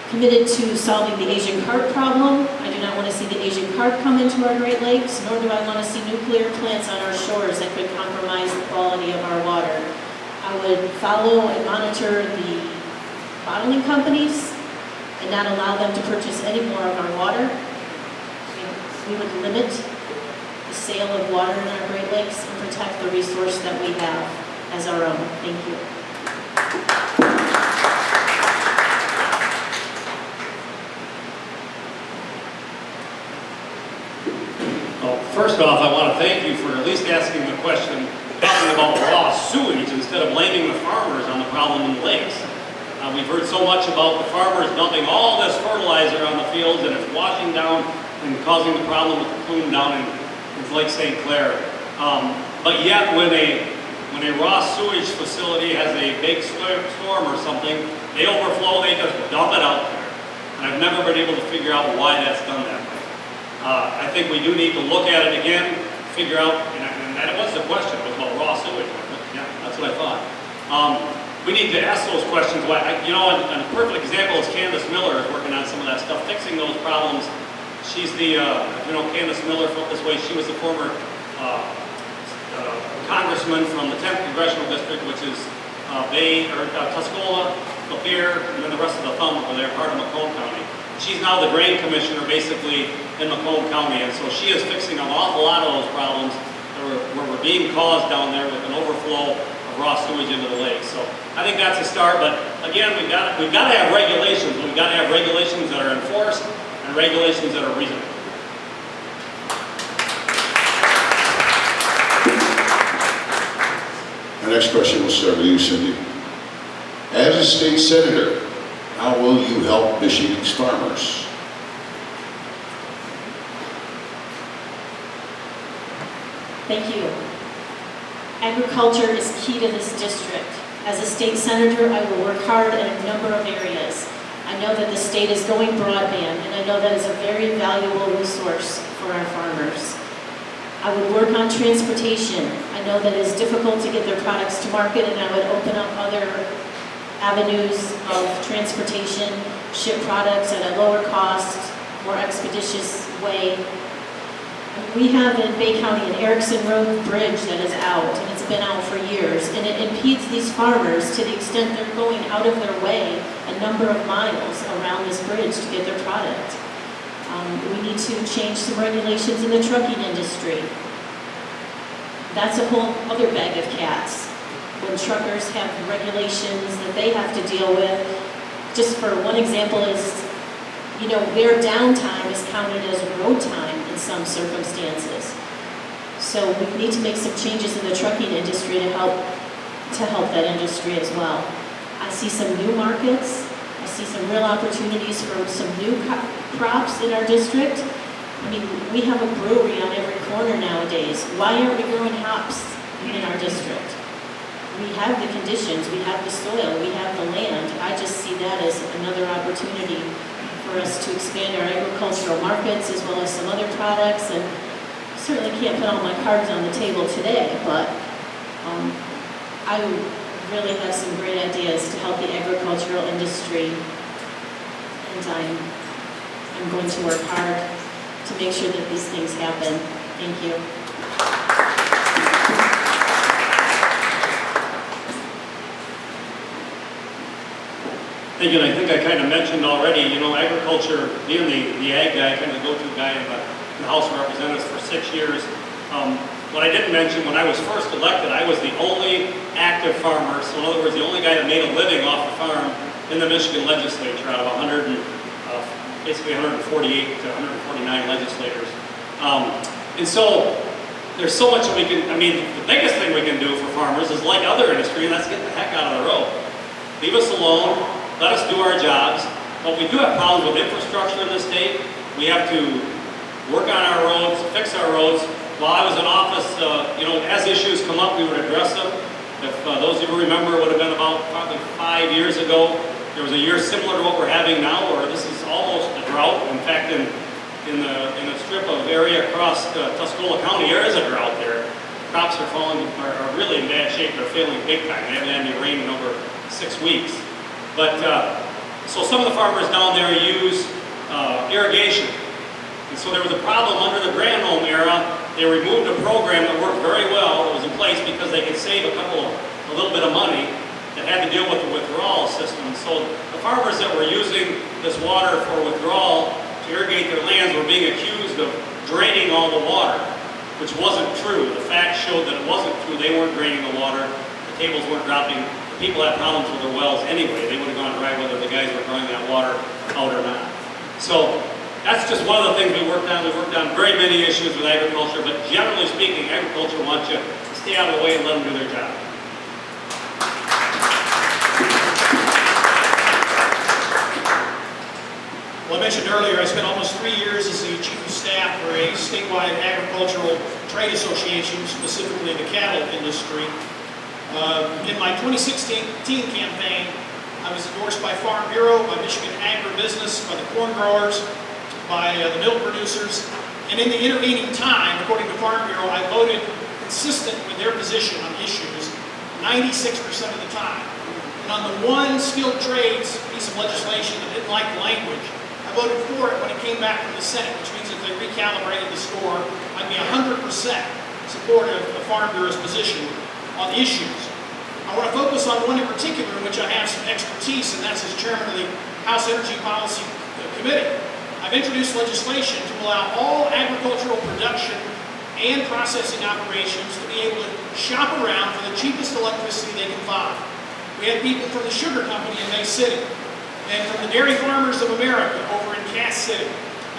committed to solving the Asian carp problem. I do not want to see the Asian carp come into our Great Lakes, nor do I want to see nuclear plants on our shores that could compromise the quality of our water. I would follow and monitor the bottling companies and not allow them to purchase any more of our water. We would limit the sale of water in our Great Lakes and protect the resource that we have as our own. Thank you. Well, first off, I want to thank you for at least asking the question, talking about raw sewage instead of blaming the farmers on the problem in the lakes. We've heard so much about the farmers dumping all this fertilizer on the fields and it's washing down and causing the problem with the plume down in Lake St. Clair. But yet when a raw sewage facility has a big storm or something, they overflow, they just dump it out there. And I've never been able to figure out why that's done that way. I think we do need to look at it again, figure out, and that was the question, it was about raw sewage. Yeah, that's what I thought. We need to ask those questions. Why? And a perfect example is Candace Miller is working on some of that stuff, fixing those problems. She's the, Candace Miller felt this way. She was the former congressman from the 10th Congressional District, which is Tuscola, Lapeer, and then the rest of the thumb over there, part of Macomb County. She's now the grain commissioner basically in Macomb County, and so she is fixing an awful lot of those problems that were being caused down there with an overflow of raw sewage into the lake. So I think that's a start, but again, we've got to have regulations. We've got to have regulations that are enforced and regulations that are reasonable. Our next question will start with you, Cindy. As a state senator, how will you help Michigan's farmers? Thank you. Agriculture is key to this district. As a state senator, I will work hard in a number of areas. I know that the state is going broadband, and I know that is a very valuable resource for our farmers. I would work on transportation. I know that it is difficult to get their products to market, and I would open up other avenues of transportation, ship products at a lower cost, more expeditious way. We have in Bay County an Erickson Road bridge that is out, and it's been out for years, and it impedes these farmers to the extent they're going out of their way a number of miles around this bridge to get their product. We need to change some regulations in the trucking industry. That's a whole other bag of cats. When truckers have regulations that they have to deal with, just for one example is, their downtime is counted as road time in some circumstances. So we need to make some changes in the trucking industry to help that industry as well. I see some new markets. I see some real opportunities for some new crops in our district. I mean, we have a brewery on every corner nowadays. Why aren't we growing hops in our district? We have the conditions, we have the soil, we have the land. I just see that as another opportunity for us to expand our agricultural markets as well as some other products. And certainly can't put all my cards on the table today, but I really have some great ideas to help the agricultural industry, and I'm going to work hard to make sure that these things happen. Thank you. Thank you, and I think I kind of mentioned already, agriculture, being the ag guy, kind of the go-to guy in the House of Representatives for 6 years. What I didn't mention, when I was first elected, I was the only active farmer, so in other words, the only guy that made a living off the farm in the Michigan legislature out of basically 148 to 149 legislators. And so there's so much that we can, the biggest thing we can do for farmers is like other industry, and that's get the heck out of the road. Leave us alone, let us do our jobs. But we do have problems with infrastructure in the state. We have to work on our roads, fix our roads. While I was in office, as issues come up, we would address them. If those of you remember, it would have been about probably 5 years ago. There was a year similar to what we're having now, where this is almost a drought. In fact, in a strip of area across Tuscola County, there is a drought there. Crops are are really in bad shape. They're failing big time. They haven't had any rain in over 6 weeks. But so some of the farmers down there use irrigation. And so there was a problem under the Granholm era. They removed a program that worked very well, that was in place because they could save a little bit of money that had to deal with the withdrawal system. So the farmers that were using this water for withdrawal to irrigate their lands were being accused of draining all the water, which wasn't true. The facts showed that it wasn't true. They weren't draining the water. The tables weren't dropping. The people had problems with their wells anyway. They would have gone dry whether the guys were throwing that water out or not. So that's just one of the things we worked on. We worked on very many issues with agriculture, but generally speaking, agriculture wants you to stay out of the way and let them do their job. Well, I mentioned earlier, I spent almost 3 years as the chief of staff for a statewide agricultural trade association, specifically the cattle industry. In my 2016 campaign, I was endorsed by Farm Bureau, by Michigan Agribusiness, by the corn growers, by the milk producers, and in the intervening time, according to Farm Bureau, I voted consistent with their position on issues 96% of the time. And on the one skilled trades piece of legislation that didn't like the language, I voted for it when it came back from the Senate, which means if they recalibrated the score, I'd be 100% supportive of Farm Bureau's position on the issues. I want to focus on one in particular in which I have some expertise, and that's as chairman of the House Energy Policy Committee. I've introduced legislation to allow all agricultural production and processing operations to be able to shop around for the cheapest electricity they can find. We had people from the sugar company in Bay City, and from the Dairy Farmers of America over in Cass City,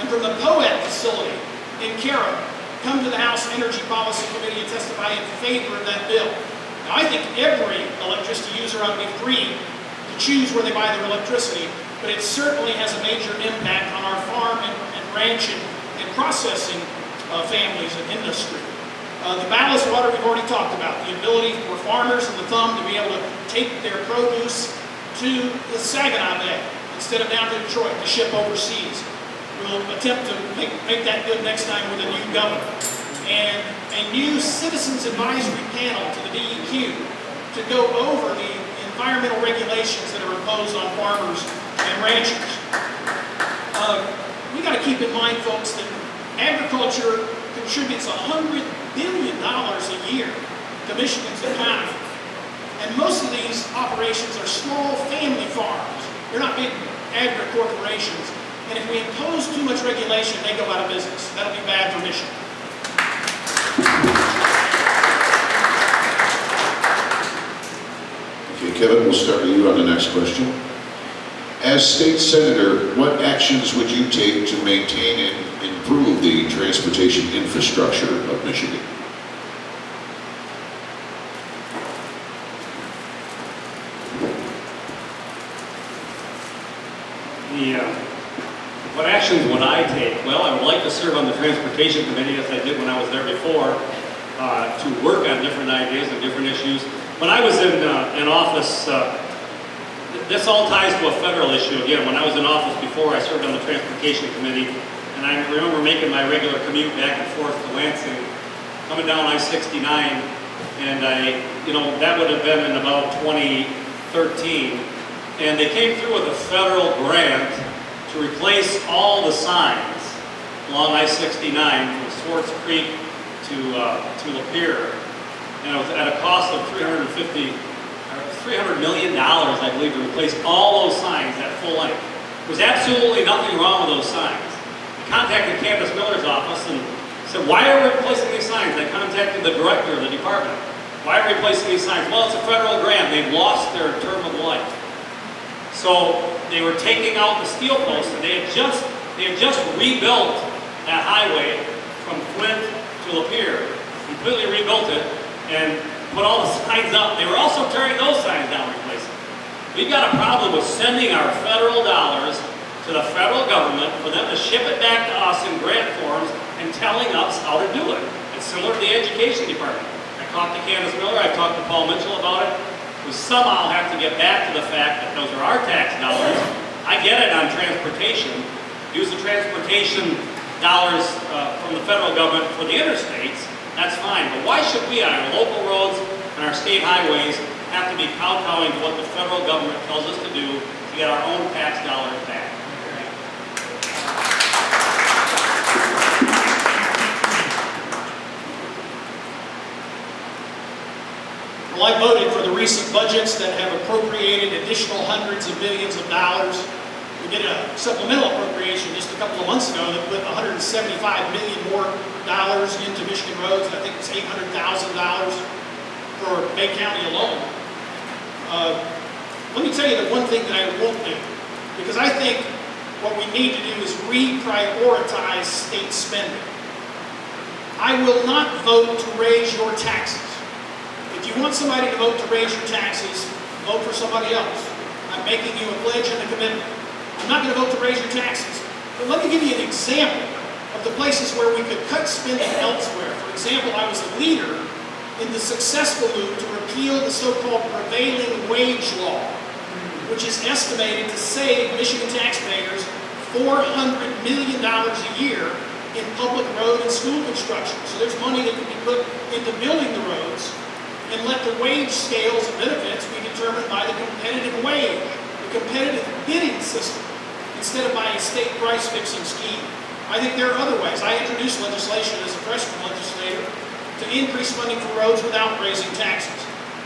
and from the POET facility in Cairo, come to the House Energy Policy Committee and testify in favor of that bill. Now, I think every electricity user ought to be free to choose where they buy their electricity, but it certainly has a major impact on our farm and ranch and processing families and industry. The ballast water we've already talked about, the ability for farmers in the thumb to be able to take their produce to the Saginaw Bay instead of down to Detroit to ship overseas. We'll attempt to make that good next time with a new governor. And a new citizens advisory panel to the DEQ to go over the environmental regulations that are imposed on farmers and ranchers. We got to keep in mind, folks, that agriculture contributes $100 billion a year to Michigan's economy. And most of these operations are small family farms. They're not big agri-corporations. And if we impose too much regulation, they go out of business. That'll be bad for Michigan. Okay, Kevin, we'll start with you on the next question. As state senator, what actions would you take to maintain and improve the transportation infrastructure of Michigan? What actions would I take? Well, I would like to serve on the Transportation Committee, as I did when I was there before, to work on different ideas and different issues. When I was in office, this all ties to a federal issue. Again, when I was in office before, I served on the Transportation Committee, and I remember making my regular commute back and forth to Lansing, coming down I-69, and that would have been in about 2013, and they came through with a federal grant to replace all the signs along I-69 from Swartz Creek to Lapeer, and it was at a cost of $300 million, I believe, to replace all those signs at full length. There was absolutely nothing wrong with those signs. I contacted Candace Miller's office and said, why are we replacing these signs? I contacted the director of the department. Why are we replacing these signs? Well, it's a federal grant. They've lost their term of life. So they were taking out the steel posts, and they had just rebuilt that highway from Flint to Lapeer, completely rebuilt it, and put all the signs up. They were also tearing those signs down, replacing them. We've got a problem with sending our federal dollars to the federal government for them to ship it back to us in grant forms and telling us how to do it. It's similar to the education department. I talked to Candace Miller, I've talked to Paul Mitchell about it. We somehow have to get back to the fact that those are our tax dollars. I get it on transportation. Use the transportation dollars from the federal government for the interstates, that's fine. But why should we on our local roads and our state highways have to be kowtowing to what the federal government tells us to do to get our own tax dollars back? Well, I voted for the recent budgets that have appropriated additional hundreds of millions of dollars. We did a supplemental appropriation just a couple of months ago that put $175 million more dollars into Michigan roads. I think it's $800,000 for Bay County alone. Let me tell you the one thing that I won't do, because I think what we need to do is reprioritize state spending. I will not vote to raise your taxes. If you want somebody to vote to raise your taxes, vote for somebody else. I'm making you a pledge and a commitment. I'm not going to vote to raise your taxes. But let me give you an example of the places where we could cut spending elsewhere. For example, I was a leader in the successful move to repeal the so-called prevailing wage law, which is estimated to save Michigan taxpayers $400 million a year in public road and school construction. So there's money that can be put into building the roads, and let the wage scales and benefits be determined by the competitive wage, the competitive bidding system, instead of by a state price fixing scheme. I think there are other ways. I introduced legislation as a freshman legislator to increase funding for roads without raising taxes.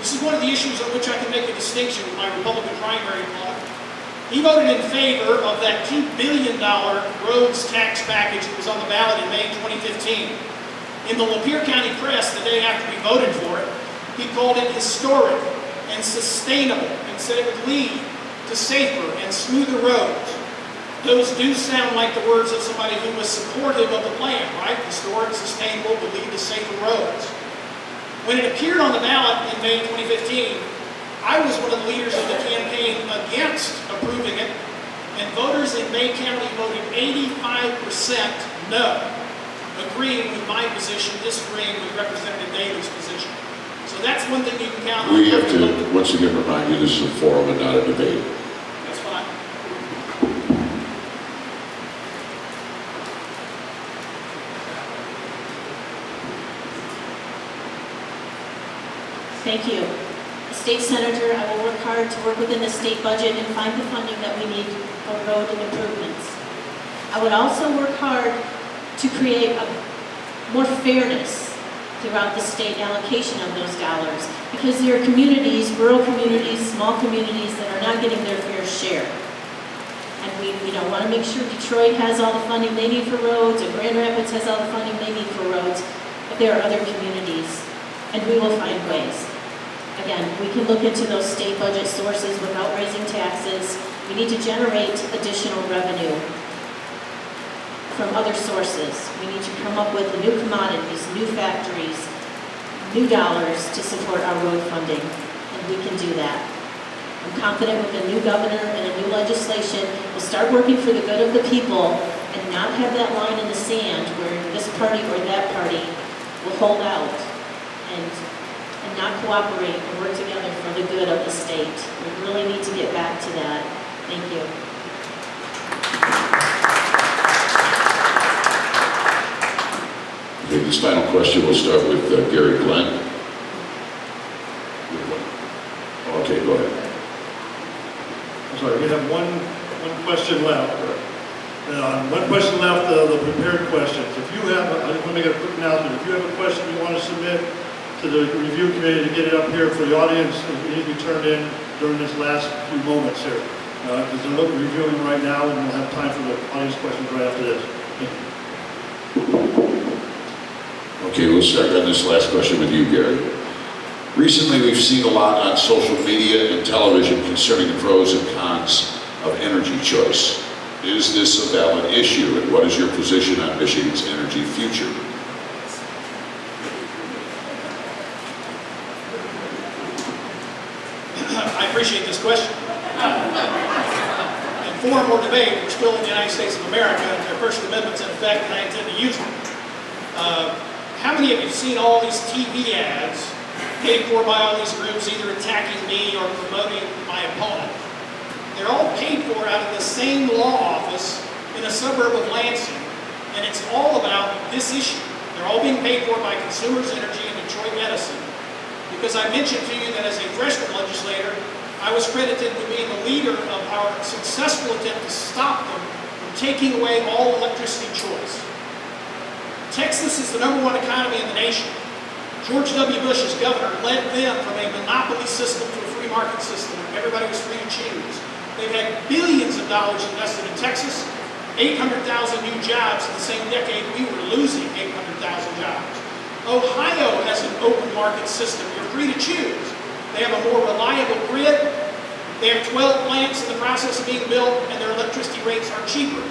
This is one of the issues on which I can make a distinction with my Republican primary opponent. He voted in favor of that $2 billion roads tax package that was on the ballot in May 2015. In the Lapeer County Press, the day after we voted for it, he called it historic and sustainable and said it would lead to safer and smoother roads. Those do sound like the words of somebody who was supportive of the plan, right? Historic, sustainable, would lead to safer roads. When it appeared on the ballot in May 2015, I was one of the leaders of the campaign against approving it, and voters in Bay County voted 85% no, agreeing with my position, disagreeing with Representative Daly's position. So that's one thing you can count on. We have to, once again, remind you this is a forum and not a debate. That's fine. Thank you. As state senator, I will work hard to work within the state budget and find the funding that we need for road improvements. I would also work hard to create more fairness throughout the state allocation of those dollars, because there are communities, rural communities, small communities that are not getting their fair share. And we want to make sure Detroit has all the funding they need for roads, and Grand Rapids has all the funding they need for roads, but there are other communities, and we will find ways. Again, we can look into those state budget sources without raising taxes. We need to generate additional revenue from other sources. We need to come up with new commodities, new factories, new dollars to support our road funding, and we can do that. I'm confident with a new governor and a new legislation, we'll start working for the good of the people and not have that line in the sand where this party or that party will hold out and not cooperate and work together for the good of the state. We really need to get back to that. Thank you. Okay, this final question, we'll start with Gary Glenn. Okay, go ahead. I'm sorry, we have one question left. One question left, the prepared questions. If you have, I just want to make a quick announcement. If you have a question you want to submit to the review committee to get it up here for the audience, it needs to be turned in during this last few moments here. Because they're reviewing right now, and we'll have time for the audience questions right after this. Thank you. Okay, we'll start on this last question with you, Gary. Recently, we've seen a lot on social media and television concerning the pros and cons of energy choice. Is this a valid issue, and what is your position on Michigan's energy future? I appreciate this question. In forum or debate, we're still in the United States of America, and the First Amendment's in effect, and I intend to use it. How many of you have seen all these TV ads paid for by all these groups either attacking me or promoting my opponent. They're all paid for out of the same law office in a suburb of Lansing, and it's all about this issue. They're all being paid for by Consumers Energy and Detroit Edison, because I mentioned to you that as a freshman legislator, I was credited with being the leader of our successful attempt to stop them from taking away all electricity choice. Texas is the #1 economy in the nation. George W. Bush as governor led them from a monopoly system to a free market system where everybody was free to choose. They've had billions of dollars invested in Texas, 800,000 new jobs in the same decade we were losing 800,000 jobs. Ohio has an open market system. You're free to choose. They have a more reliable grid. They have 12 plants in the process of being built, and their electricity rates are cheaper.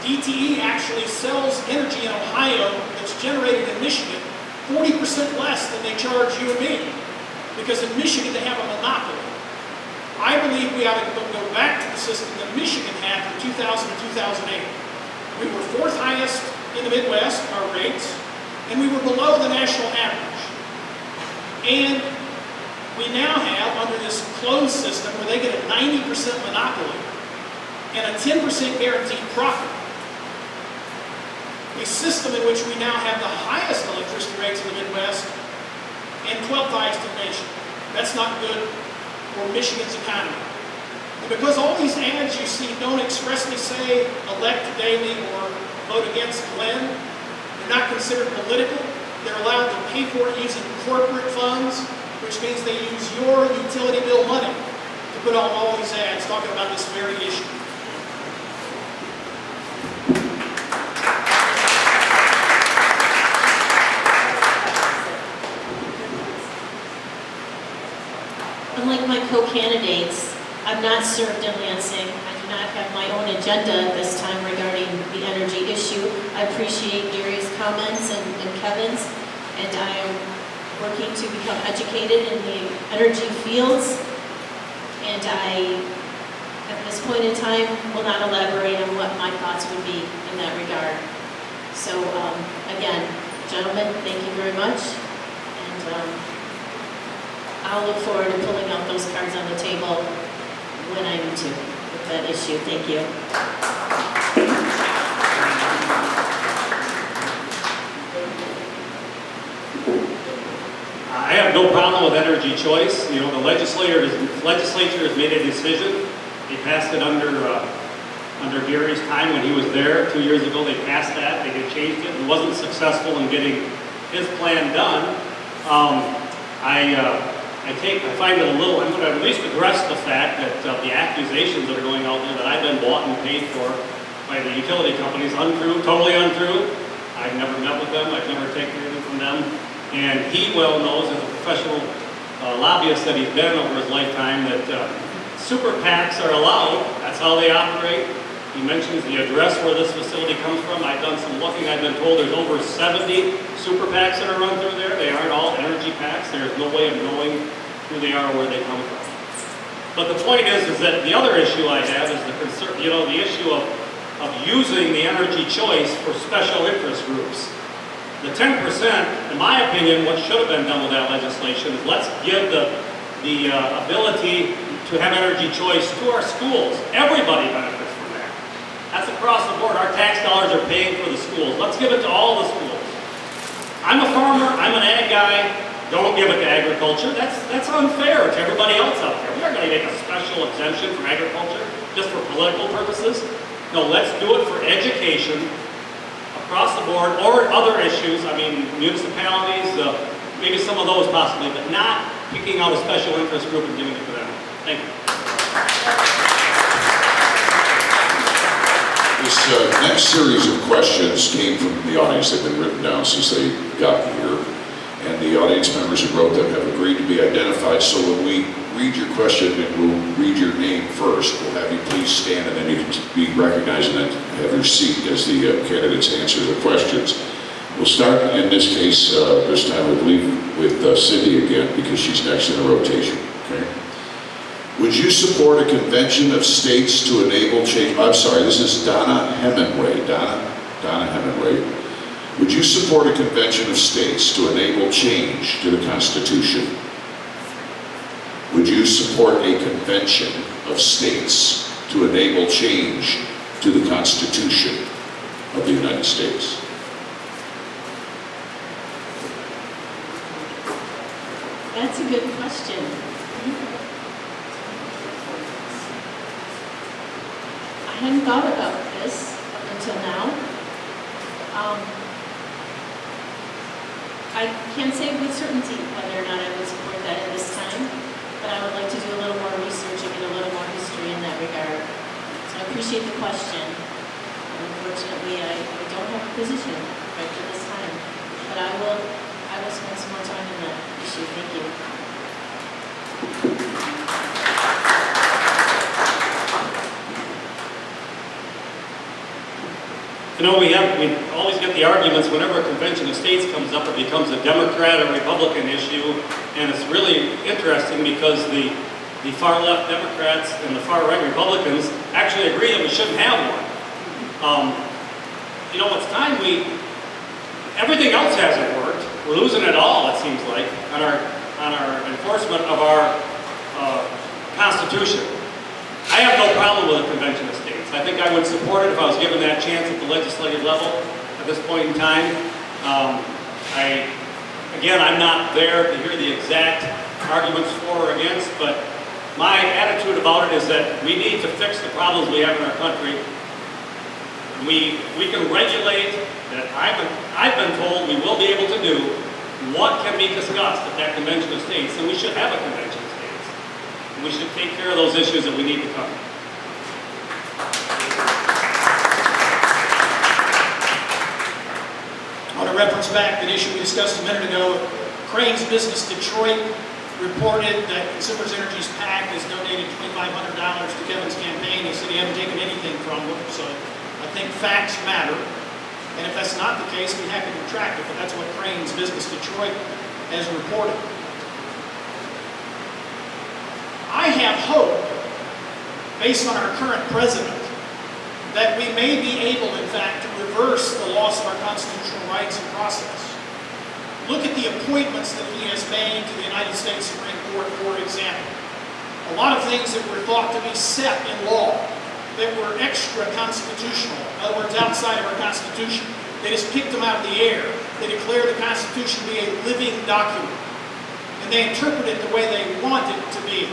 DTE actually sells energy in Ohio that's generated in Michigan 40% less than they charge you and me, because in Michigan they have a monopoly. I believe we ought to go back to the system that Michigan had from 2000 to 2008. We were 4th highest in the Midwest, our rates, and we were below the national average. And we now have, under this closed system, where they get a 90% monopoly and a 10% guaranteed profit, a system in which we now have the highest electricity rates in the Midwest and 12th highest in the nation. That's not good for Michigan's economy. And because all these ads you see don't expressly say elect Daley or vote against Glenn, they're not considered political. They're allowed to pay for it using corporate funds, which means they use your utility bill money to put on all these ads talking about this very issue. Unlike my co-candidates, I'm not served in Lansing. I do not have my own agenda this time regarding the energy issue. I appreciate Gary's comments and Kevin's, and I am working to become educated in the energy fields, and I, at this point in time, will not elaborate on what my thoughts would be in that regard. So, again, gentlemen, thank you very much, and I'll look forward to pulling out those cards on the table when I need to with that issue. Thank you. I have no problem with energy choice. You know, the legislature has made a decision. They passed it under Gary's time when he was there 2 years ago. They passed that. They had changed it. It wasn't successful in getting his plan done. I find it a little, I'm going to at least address the fact that the accusations that are going out there that I've been bought and paid for by the utility companies, untrue, totally untrue. I've never met with them. I've never taken anything from them. And he well knows, as a professional lobbyist that he's been over his lifetime, that super PACs are allowed. That's how they operate. He mentions the address where this facility comes from. I've done some looking. I've been told there's over 70 super PACs that are run through there. They aren't all energy PACs. There's no way of knowing who they are or where they come from. But the point is that the other issue I have is the issue of using the energy choice for special interest groups. The 10%, in my opinion, what should have been done with that legislation is let's give the ability to have energy choice to our schools. Everybody benefits from that. That's across the board. Our tax dollars are paying for the schools. Let's give it to all the schools. I'm a farmer. I'm an ag guy. Don't give it to agriculture. That's unfair to everybody else out there. We're not going to make a special exemption for agriculture just for political purposes. No, let's do it for education across the board, or other issues. I mean, municipalities, maybe some of those possibly, but not picking out a special interest group and giving it to them. Thank you. This next series of questions came from the audience. They've been written down since they got here. And the audience members who wrote them have agreed to be identified. So when we read your question and we'll read your name first, we'll have you please stand, and then you can be recognized and then have your seat as the candidates answer the questions. We'll start in this case, this time I believe with Cindy again, because she's next in the rotation. Okay. Would you support a convention of states to enable change? I'm sorry, this is Donna Hemingway. Donna Hemingway. Would you support a convention of states to enable change to the Constitution? would you support a convention of states to enable change to the Constitution of the United States? That's a good question. I hadn't thought about this up until now. I can't say with certainty whether or not I would support that at this time, but I would like to do a little more research and get a little more history in that regard. So I appreciate the question. Unfortunately, I don't have a position right for this time, but I will spend some more time in that issue. Thank you. You know, we always get the arguments whenever a convention of states comes up, it becomes a Democrat or Republican issue, and it's really interesting because the far left Democrats and the far right Republicans actually agree that we shouldn't have one. You know, it's time everything else hasn't worked. We're losing it all, it seems like, on our enforcement of our Constitution. I have no problem with a convention of states. I think I would support it if I was given that chance at the legislative level at this point in time. I'm not there to hear the exact arguments for or against, but my attitude about it is that we need to fix the problems we have in our country. We can regulate that I've been told we will be able to do what can be discussed at that convention of states, and we should have a convention of states. And we should take care of those issues that we need to cover. I want to reference back an issue we discussed a minute ago. Crane's Business Detroit reported that Consumers Energy's PAC has donated $2,500 to Kevin's campaign. He said he hadn't taken anything from them, so I think facts matter. And if that's not the case, we have to retract it, but that's what Crane's Business Detroit has reported. I have hope, based on our current president, that we may be able, in fact, to reverse the loss of our constitutional rights and process. Look at the appointments that he has made to the United States Supreme Court, for example. A lot of things that were thought to be set in law, that were extra-constitutional, in other words, outside of our Constitution. They just picked them out of the air. They declare the Constitution to be a living document. And they interpret it the way they want it to be,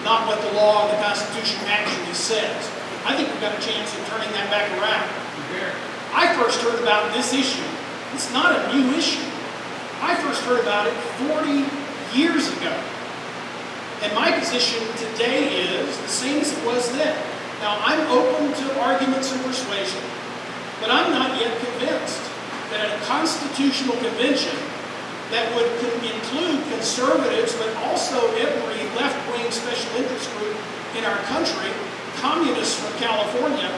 not what the law and the Constitution actually says. I think we've got a chance of turning that back around. I first heard about this issue. It's not a new issue. I first heard about it 40 years ago. And my position today is the same as it was then. Now, I'm open to arguments and persuasion, but I'm not yet convinced that at a constitutional convention that would include conservatives, but also every left-wing special interest group in our country, communists from California,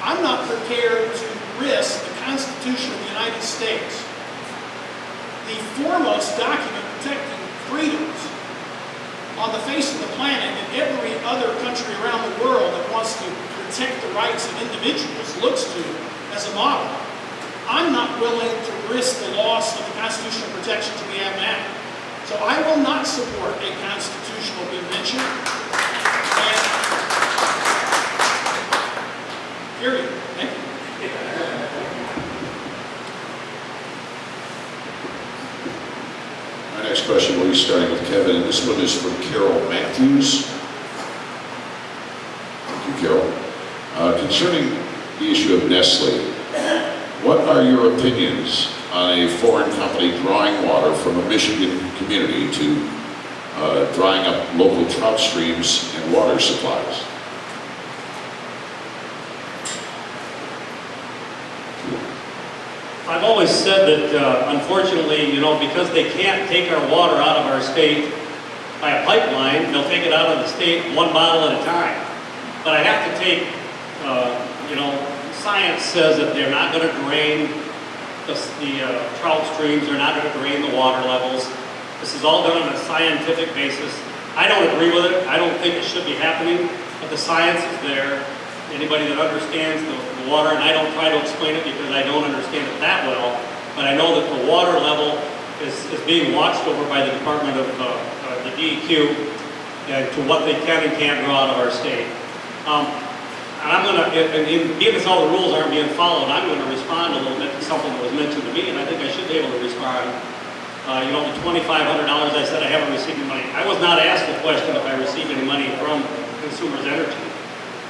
I'm not prepared to risk the Constitution of the United States, the foremost document protecting freedoms on the face of the planet, and every other country around the world that wants to protect the rights of individuals looks to as a model. I'm not willing to risk the loss of the constitutional protections we have now. So I will not support a constitutional convention. Period. Thank you. My next question will be starting with Kevin, and this one is from Carol Matthews. Thank you, Carol. Concerning the issue of Nestle, what are your opinions on a foreign company drawing water from a Michigan community to drying up local trout streams and water supplies? I've always said that, unfortunately, because they can't take our water out of our state by a pipeline, they'll take it out of the state one bottle at a time. But I have to take, science says that they're not going to drain the trout streams, they're not going to drain the water levels. This is all done on a scientific basis. I don't agree with it. I don't think it should be happening, but the science is there. Anybody that understands the water, and I don't try to explain it because I don't understand it that well, but I know that the water level is being watched over by the Department of the DEQ, and to what they can and can't draw out of our state. And I'm going to, being as all the rules aren't being followed, I'm going to respond a little bit to something that was mentioned to me, and I think I should be able to respond. You know, the $2,500 I said I haven't received any money. I was not asked the question if I received any money from Consumers Energy.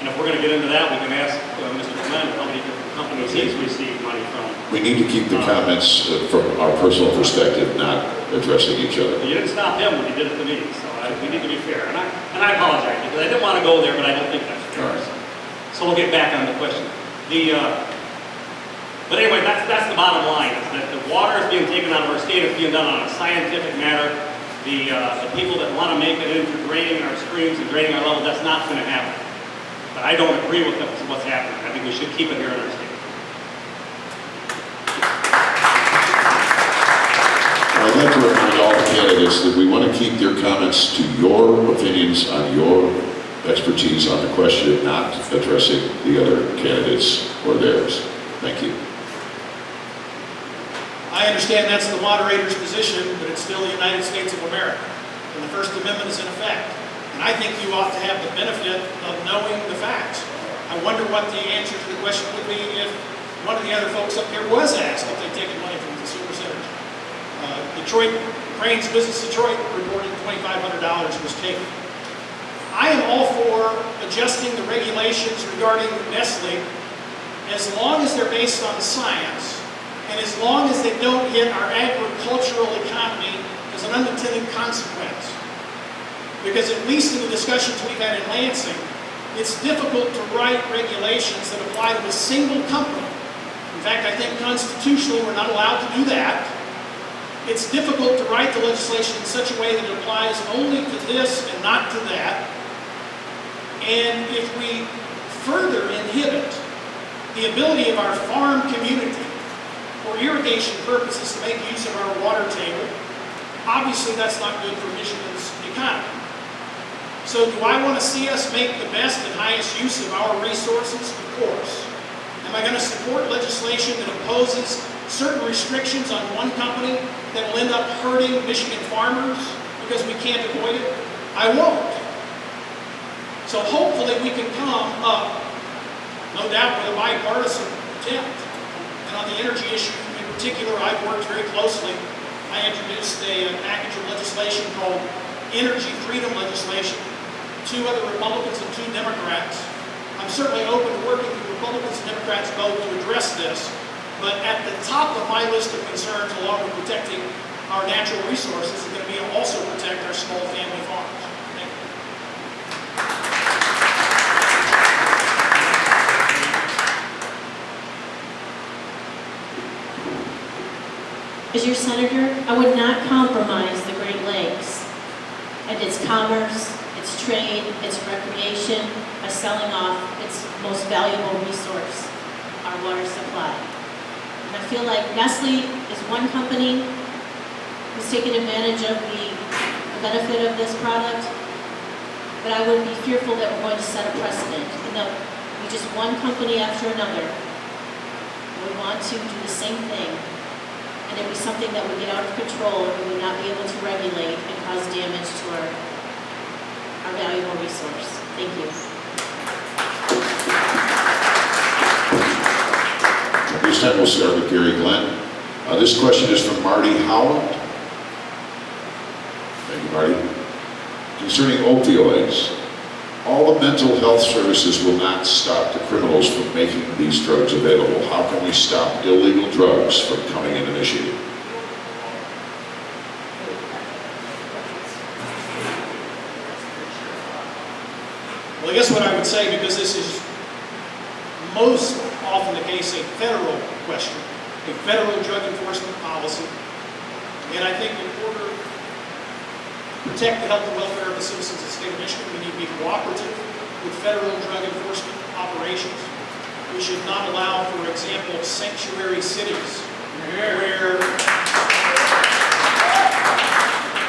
And if we're going to get into that, we can ask Mr. Glenn how many different companies he's received money from. We need to keep the comments from our personal perspective, not addressing each other. You didn't stop him when he did it to me, so we need to be fair. And I apologize, because I didn't want to go there, but I don't think that's fair. All right. So we'll get back on the question. But anyway, that's the bottom line, is that the water is being taken out of our state. It's being done on a scientific matter. The people that want to make it into draining our streams and draining our level, that's not going to happen. But I don't agree with what's happening. I think we should keep it here in our state. I'd like to remind all the candidates that we want to keep their comments to your opinions on your expertise on the question, not addressing the other candidates or theirs. Thank you. I understand that's the moderator's position, but it's still the United States of America, and the First Amendment is in effect. And I think you ought to have the benefit of knowing the facts. I wonder what the answer to the question would be if one of the other folks up here was asked if they'd taken money from Consumers Energy. Crane's Business Detroit reported $2,500 was taken. I am all for adjusting the regulations regarding Nestle as long as they're based on science and as long as they don't hit our agricultural economy as an unintended consequence. Because at least in the discussions we've had in Lansing, it's difficult to write regulations that apply to a single company. In fact, I think constitutionally we're not allowed to do that. It's difficult to write the legislation in such a way that it applies only to this and not to that. And if we further inhibit the ability of our farm community for irrigation purposes to make use of our water table, obviously that's not good for Michigan's economy. So do I want to see us make the best and highest use of our resources? Of course. Am I going to support legislation that imposes certain restrictions on one company that will end up hurting Michigan farmers because we can't avoid it? I won't. So hopefully we can come up, no doubt, with a bipartisan attempt. And on the energy issue in particular, I've worked very closely. I introduced a package of legislation called Energy Freedom Legislation. 2 other Republicans and 2 Democrats. I'm certainly open to working with Republicans and Democrats both to address this. But at the top of my list of concerns, along with protecting our natural resources, is going to be also protect our small family farms. Thank you. As your senator, I would not compromise the Great Lakes and its commerce, its trade, its recreation by selling off its most valuable resource, our water supply. And I feel like Nestle is one company who's taken advantage of the benefit of this product, but I would be fearful that we're going to set a precedent and that we just one company after another would want to do the same thing. And it would be something that would get out of control and we would not be able to regulate and cause damage to our valuable resource. Thank you. This time we'll start with Gary Glenn. This question is from Marty Howland. Thank you, Marty. Concerning opioids, all the mental health services will not stop the criminals from making these drugs available. How can we stop illegal drugs from coming into Michigan? Well, I guess what I would say, because this is most often the case, a federal question, a federal drug enforcement policy, and I think in order to protect the health and welfare of the citizens of the state of Michigan, we need to be cooperative with federal drug enforcement operations. We should not allow, for example, sanctuary cities where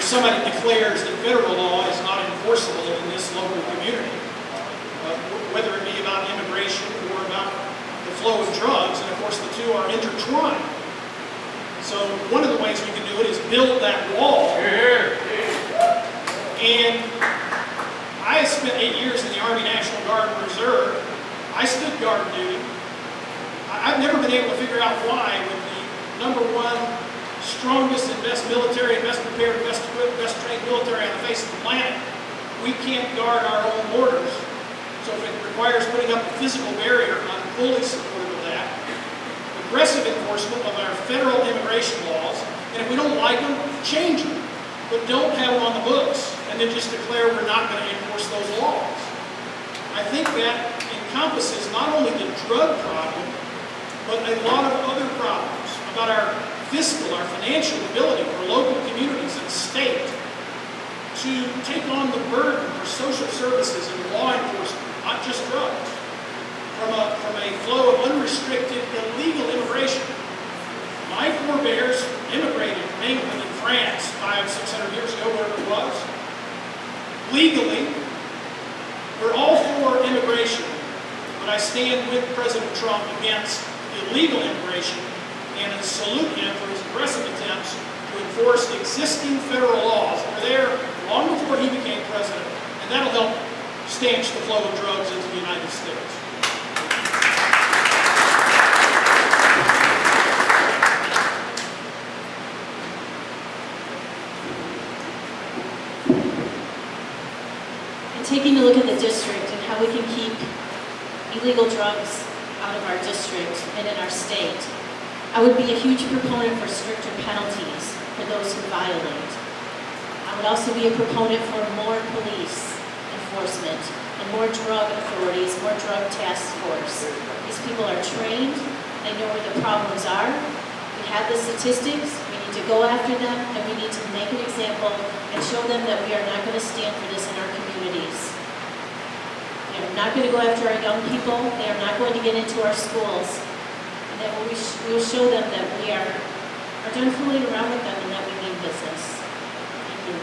somebody declares that federal law is not enforceable in this local community, whether it be about immigration or about the flow of drugs, and of course the two are intertwined. So one of the ways we can do it is build that wall and I spent 8 years in the Army National Guard and Reserve. I stood guard duty. I've never been able to figure out why, with the #1 strongest and best military and best prepared, best equipped, best trained military on the face of the planet, we can't guard our own borders. So if it requires putting up a physical barrier, I'm fully supportive of that. Aggressive enforcement of our federal immigration laws, and if we don't like them, change them. But don't have them on the books and then just declare we're not going to enforce those laws. I think that encompasses not only the drug problem, but a lot of other problems about our fiscal, our financial ability for local communities and state to take on the burden for social services and law enforcement, not just drugs, from a flow of unrestricted illegal immigration. My forebears immigrated from England and France 500-600 years ago, wherever it was. Legally, we're all for immigration, but I stand with President Trump against illegal immigration and I salute him for his aggressive attempts to enforce existing federal laws that were there long before he became president, and that'll help stanch the flow of drugs into the United States. And taking a look at the district and how we can keep illegal drugs out of our district and in our state, I would be a huge proponent for stricter penalties for those who violate. I would also be a proponent for more police enforcement and more drug authorities, more drug task force. These people are trained, they know where the problems are. We have the statistics, we need to go after them, and we need to make an example and show them that we are not going to stand for this in our communities. We are not going to go after our young people, they are not going to get into our schools. And that we will show them that we are done fooling around with them and that we mean business. Thank you.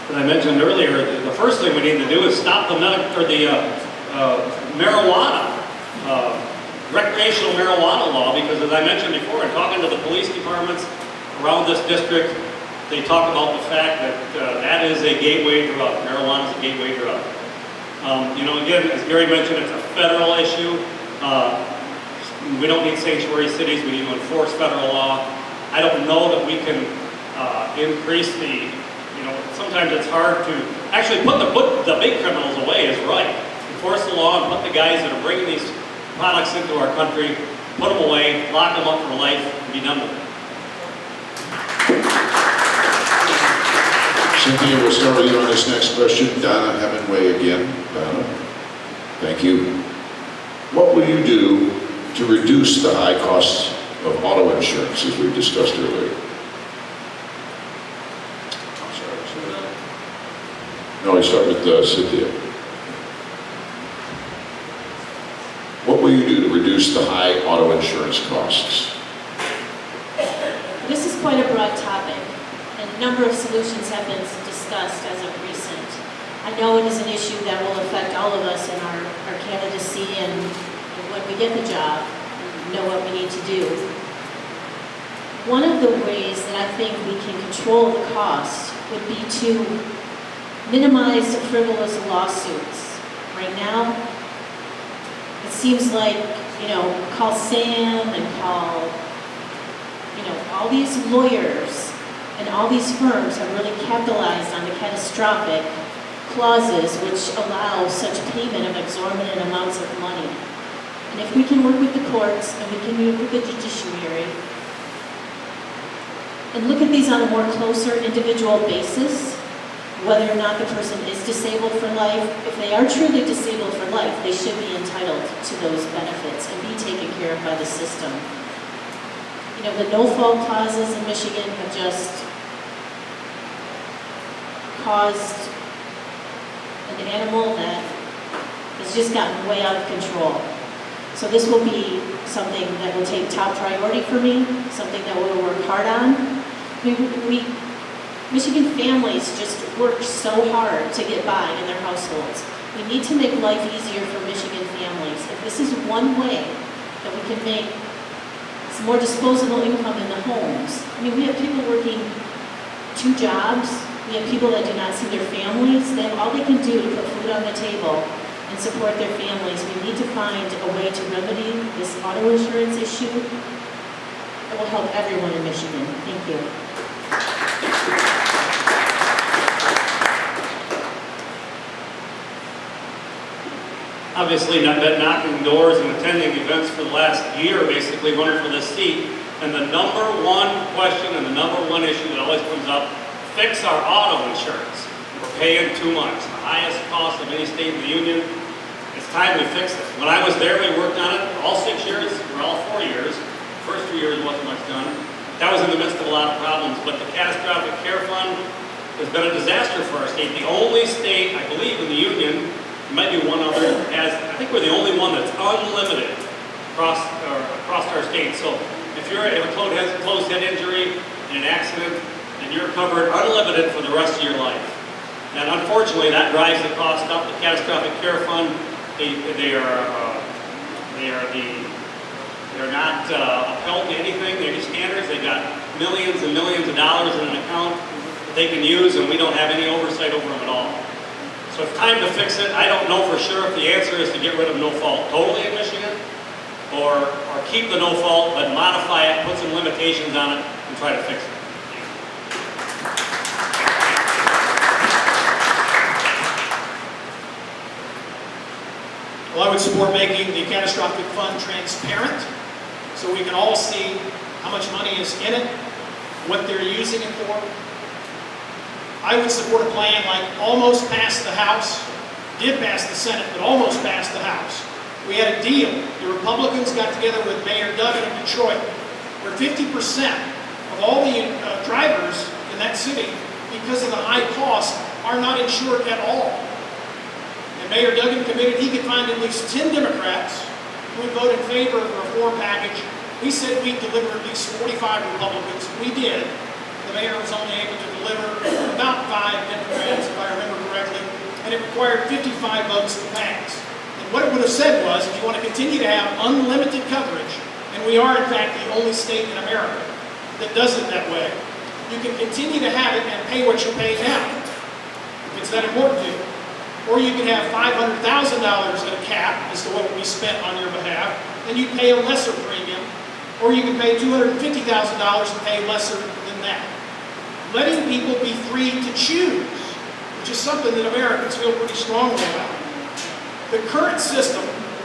As I mentioned earlier, the first thing we need to do is stop the marijuana, recreational marijuana law, because as I mentioned before, in talking to the police departments around this district, they talk about the fact that that is a gateway drug. Marijuana is a gateway drug. Again, as Gary mentioned, it's a federal issue. We don't need sanctuary cities. We need to enforce federal law. I don't know that we can increase the, sometimes it's hard to actually put the big criminals away is right. Enforce the law and put the guys that are bringing these products into our country, put them away, lock them up for life, and be done with it. Cynthia, we'll start with you on this next question. Donna Hemingway again. Donna, thank you. What will you do to reduce the high cost of auto insurance, as we discussed earlier? I'm sorry. No, I start with Cynthia. What will you do to reduce the high auto insurance costs? This is quite a broad topic, and a number of solutions have been discussed as of recent. I know it is an issue that will affect all of us in our candidacy and when we get the job and know what we need to do. One of the ways that I think we can control the cost would be to minimize the frivolous lawsuits. Right now, it seems like, call Sam and call, all these lawyers and all these firms have really capitalized on the catastrophic clauses which allow such payment of exorbitant amounts of money. And if we can work with the courts and we can work with the judiciary and look at these on a more closer individual basis, whether or not the person is disabled for life, if they are truly disabled for life, they should be entitled to those benefits and be taken care of by the system. The no-fault clauses in Michigan have just caused an animal that has just gotten way out of control. So this will be something that will take top priority for me, something that we'll work hard on. Michigan families just work so hard to get by in their households. We need to make life easier for Michigan families. If this is one way that we can make some more disposable income in the homes. I mean, we have people working 2 jobs. We have people that do not see their families. They have all they can do to put food on the table and support their families. We need to find a way to remedy this auto insurance issue that will help everyone in Michigan. Thank you. Obviously, I've been knocking doors and attending events for the last year, basically running for this seat. And the number one question and the number one issue that always comes up, fix our auto insurance. We're paying too much, the highest cost of any state in the union. It's time we fix it. When I was there, we worked on it all 6 years, or all 4 years. First 2 years wasn't much done. That was in the midst of a lot of problems, but the catastrophic care fund has been a disaster for our state. The only state, I believe, in the union, might be one other, has, I think we're the only one that's unlimited across our state. So if you have a closed head injury in an accident, then you're covered unlimited for the rest of your life. And unfortunately, that drives the cost up. The catastrophic care fund, they're not upheld to anything. They're just standards. They got millions and millions of dollars in an account that they can use, and we don't have any oversight over them at all. So it's time to fix it. I don't know for sure if the answer is to get rid of no fault totally in Michigan, or keep the no fault but modify it, put some limitations on it, and try to fix it. Well, I would support making the catastrophic fund transparent so we can all see how much money is in it, what they're using it for. I would support a plan like almost passed the House, did pass the Senate, but almost passed the House. We had a deal. The Republicans got together with Mayor Duggan of Detroit, where 50% of all the drivers in that city, because of the high cost, are not insured at all. And Mayor Duggan committed he could find at least 10 Democrats who would vote in favor of the reform package. We said we'd deliver at least 45 Republicans. We did. The mayor was only able to deliver about 5 Democrats, if I remember correctly, and it required 55 votes to pass. And what it would have said was, if you want to continue to have unlimited coverage, and we are in fact the only state in America that does it that way, you can continue to have it and pay what you pay now, if it's that important to you. Or you can have $500,000 at a cap as to what would be spent on your behalf, and you pay a lesser premium. Or you can pay $250,000 and pay lesser than that. Letting people be free to choose, which is something that Americans feel pretty strongly about. The current system,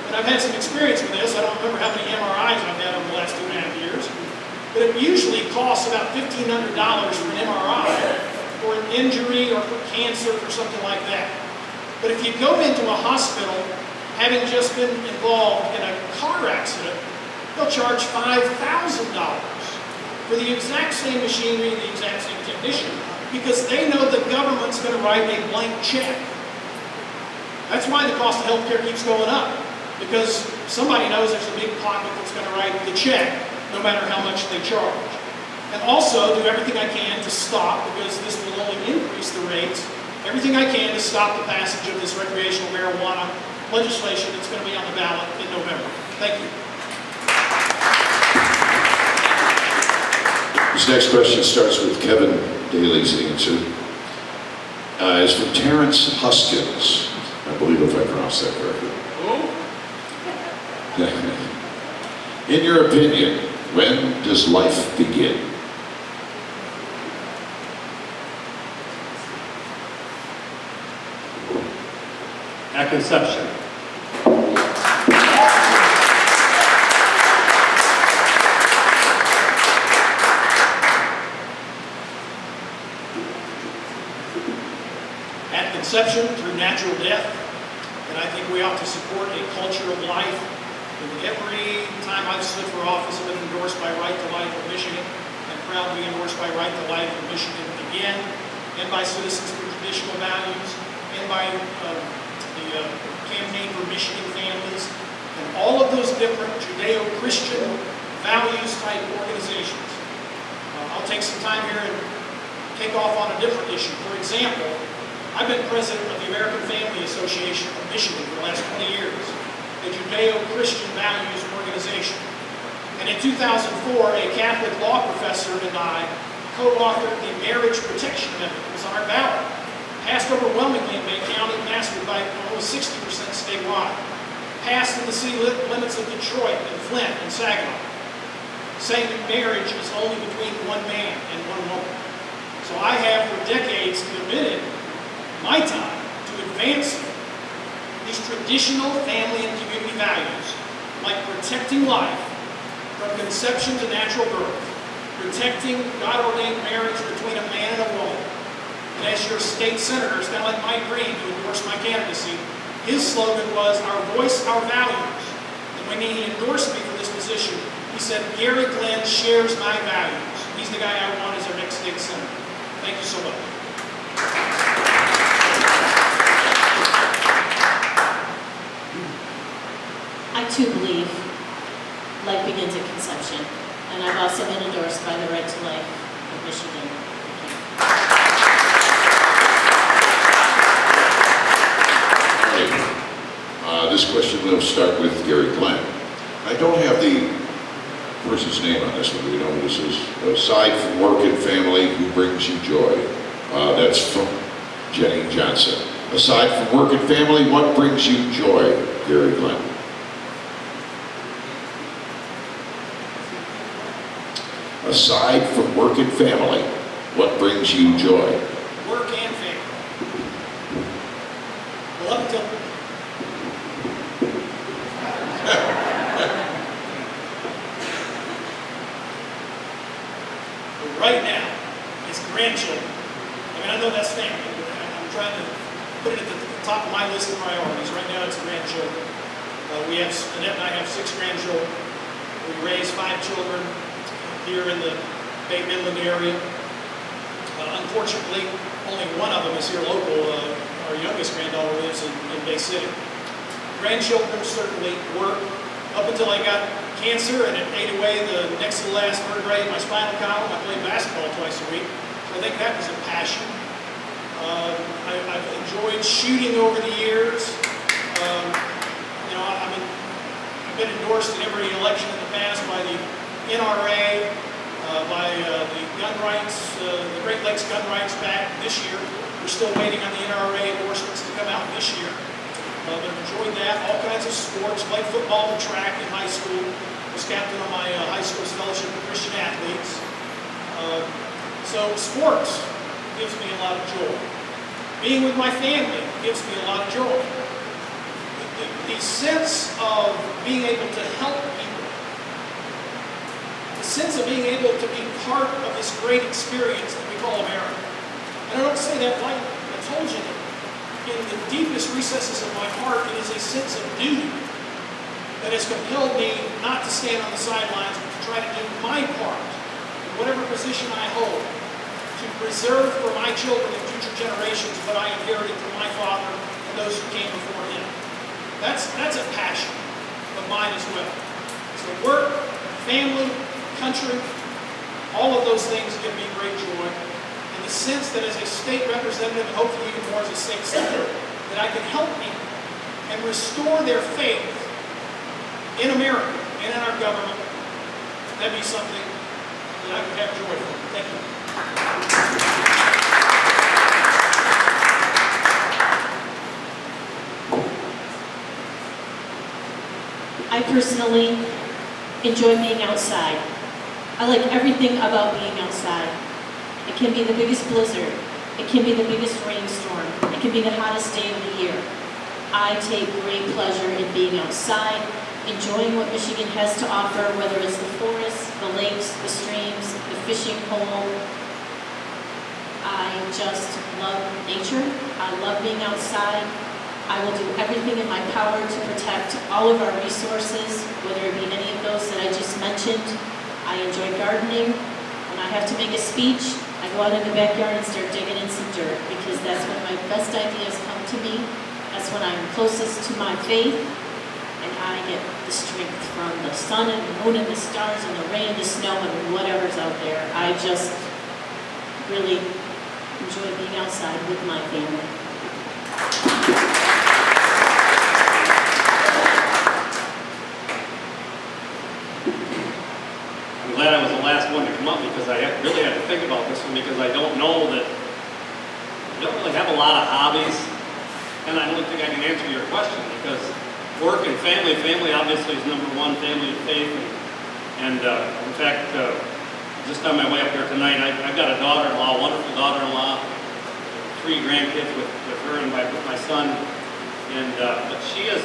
and I've had some experience with this, I don't remember how many MRIs I've had over the last 2.5 years, but it usually costs about $1,500 for an MRI, for an injury, or for cancer, or something like that. But if you go into a hospital, having just been involved in a car accident, they'll charge $5,000 for the exact same machinery and the exact same technician, because they know the government's going to write a blank check. That's why the cost of health care keeps going up, because somebody knows there's a big pocket that's going to write the check, no matter how much they charge. And also do everything I can to stop, because this will only increase the rates, everything I can to stop the passage of this recreational marijuana legislation that's going to be on the ballot in November. Thank you. This next question starts with Kevin Daly's answer. It's from Terrence Huskins. I believe if I pronounced that correctly. In your opinion, when does life begin? At conception. At conception through natural death, and I think we ought to support a culture of life. And every time I've stood for office, I've been endorsed by Right to Life of Michigan, and proud to be endorsed by Right to Life of Michigan again, and by Citizens for Traditional Values, and by the Campaign for Michigan Families, and all of those different Judeo-Christian values-type organizations. I'll take some time here and take off on a different issue. For example, I've been president of the American Family Association of Michigan for the last 20 years, a Judeo-Christian values organization. And in 2004, a Catholic law professor and I co-authored the Marriage Protection Amendment. It was on our ballot. Passed overwhelmingly in Bay County, passed by almost 60% statewide. Passed in the city limits of Detroit and Flint and Saginaw, saying that marriage is only between one man and one woman. So I have for decades committed my time to advancing these traditional family and community values, like protecting life from conception to natural birth, protecting God-ordained marriage between a man and a woman. And as your state senator, it's kind of like Mike Green, who endorsed my candidacy, his slogan was, "Our voice, our values." And when he endorsed me for this position, he said, "Gary Glenn shares my values." He's the guy I want as our next state senator. Thank you so much. I too believe life begins at conception, and I've also been endorsed by the Right to Life of Michigan. This question will start with Gary Glenn. I don't have the person's name on this one. Do we know who this is? Aside from work and family, who brings you joy? That's from Jenny Johnson. Aside from work and family, what brings you joy, Gary Glenn? Aside from work and family, what brings you joy? Work and family. Well, up until right now, it's grandchildren. I mean, I know that's family, but I'm trying to put it at the top of my list of priorities. Right now, it's grandchildren. Annette and I have 6 grandchildren. We raised 5 children here in the Bay Midland area. Unfortunately, only one of them is here local. Our youngest granddaughter lives in Bay City. Grandchildren certainly work. Up until I got cancer and it ate away the next to the last vertebrae in my spinal column, I played basketball twice a week. So I think that was a passion. I've enjoyed shooting over the years. I've been endorsed in every election in the past by the NRA, by the gun rights, the Great Lakes Gun Rights Pact this year. We're still waiting on the NRA endorsements to come out this year. I've enjoyed that, all kinds of sports, played football and track in high school, was captain of my high school's fellowship of Christian athletes. So sports gives me a lot of joy. Being with my family gives me a lot of joy. The sense of being able to help people, the sense of being able to be part of this great experience that we call America. And I don't say that lightly. I told you that in the deepest recesses of my heart, it is a sense of duty that has compelled me not to stand on the sidelines, but to try to do my part, in whatever position I hold, to preserve for my children and future generations what I inherited from my father and those who came before him. That's a passion of mine as well. So work, family, country, all of those things give me great joy. And the sense that as a state representative, and hopefully even more as a state senator, that I can help people and restore their faith in America and in our government, that'd be something that I would have joy from. Thank you. I personally enjoy being outside. I like everything about being outside. It can be the biggest blizzard. It can be the biggest rainstorm. It can be the hottest day of the year. I take great pleasure in being outside, enjoying what Michigan has to offer, whether it's the forests, the lakes, the streams, the fishing hole. I just love nature. I love being outside. I will do everything in my power to protect all of our resources, whether it be any of those that I just mentioned. I enjoy gardening. When I have to make a speech, I go out in the backyard and start digging in some dirt because that's when my best ideas come to me. That's when I'm closest to my faith, and I get the strength from the sun and the moon and the stars and the rain, the snow, and whatever's out there. I just really enjoy being outside with my family. come up because I really had to think about this one because I don't know that, I don't really have a lot of hobbies, and I don't think I can answer your question because work and family obviously is number one, family and faith, and in fact, just on my way up here tonight, I've got a daughter-in-law, wonderful daughter-in-law, 3 grandkids with her and my son, and but she is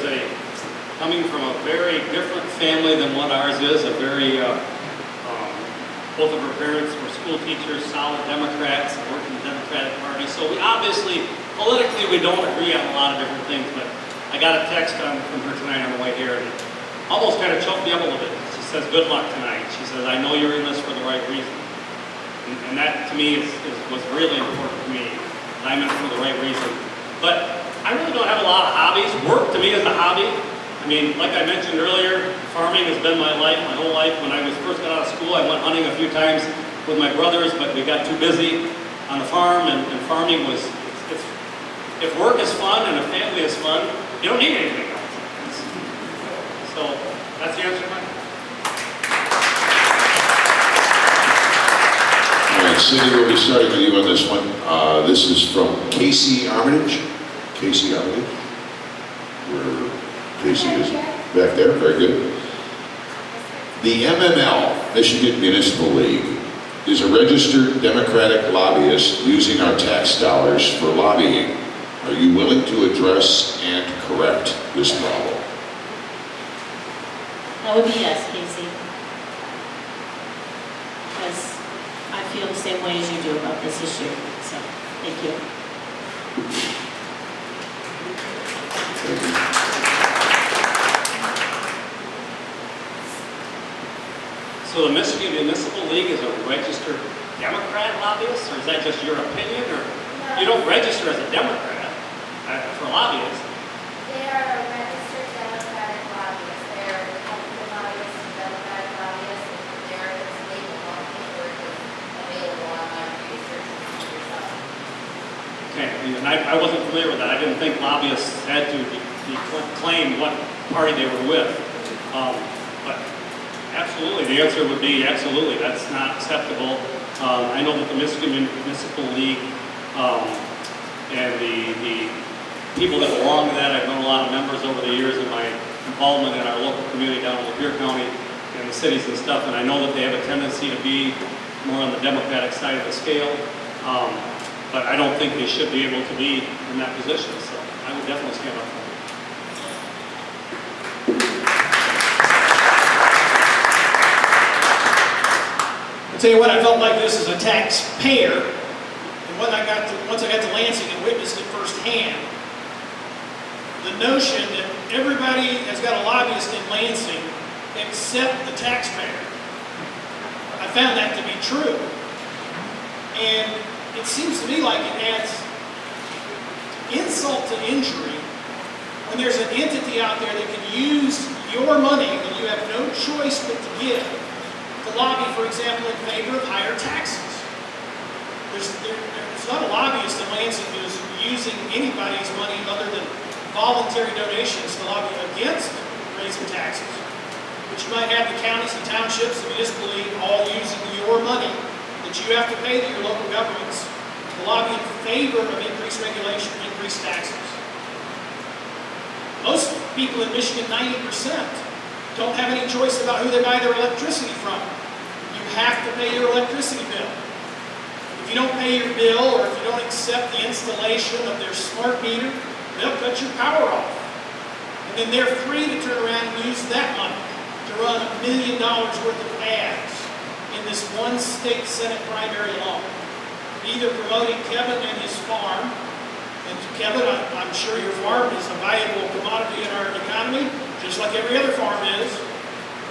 coming from a very different family than what ours is, a very, both of her parents were school teachers, solid Democrats, worked in the Democratic Party, so we obviously, politically, we don't agree on a lot of different things, but I got a text from her tonight on the way here, and almost kind of choked me up a little bit. She says, good luck tonight. She says, I know you're in this for the right reason. And that, to me, was really important to me. I'm in it for the right reason. But I really don't have a lot of hobbies. Work, to me, is a hobby. I mean, like I mentioned earlier, farming has been my life, my whole life. When I first got out of school, I went hunting a few times with my brothers, but we got too busy on the farm, and farming was, if work is fun and a family is fun, you don't need anything else. So, that's the answer, Mike. All right, Cindy, we'll be starting with you on this one. This is from Casey Armitage. Casey Armitage. Where Casey is. Back there, very good. The MML, Michigan Municipal League, is a registered Democratic lobbyist using our tax dollars for lobbying. Are you willing to address and correct this problem? That would be yes, Casey. Because I feel the same way as you do about this issue, so, thank you. Thank you. So the Michigan Municipal League is a registered Democrat lobbyist, or is that just your opinion, or you don't register as a Democrat for lobbyists? They are a registered Democratic lobbyist. They are Republican lobbyists and Democratic lobbyists, and their label on paper is available online for you to search and see yourself. Okay, and I wasn't familiar with that. I didn't think lobbyists had to claim what party they were with. But absolutely, the answer would be absolutely. That's not acceptable. I know that the Michigan Municipal League and the people that belong to that, I've known a lot of members over the years in my involvement in our local community down in Lapeer County and the cities and stuff, and I know that they have a tendency to be more on the Democratic side of the scale, but I don't think they should be able to be in that position, so I would definitely stand up for them. I'll tell you what, I felt like this as a taxpayer, and once I got to Lansing and witnessed it firsthand, the notion that everybody has got a lobbyist in Lansing except the taxpayer. I found that to be true. And it seems to me like it adds insult to injury when there's an entity out there that can use your money that you have no choice but to give to lobby, for example, in favor of higher taxes. There's not a lobbyist in Lansing who's using anybody's money other than voluntary donations to lobby against raising taxes. But you might have the counties, the townships, the municipal league all using your money that you have to pay to your local governments to lobby in favor of increased regulation, increased taxes. Most people in Michigan, 90%, don't have any choice about who they buy their electricity from. You have to pay your electricity bill. If you don't pay your bill, or if you don't accept the installation of their smart meter, they'll cut your power off. And then they're free to turn around and use that money to run $1 million worth of ads in this one state Senate primary alone. Either promoting Kevin and his farm, and Kevin, I'm sure your farm is a valuable commodity in our economy, just like every other farm is,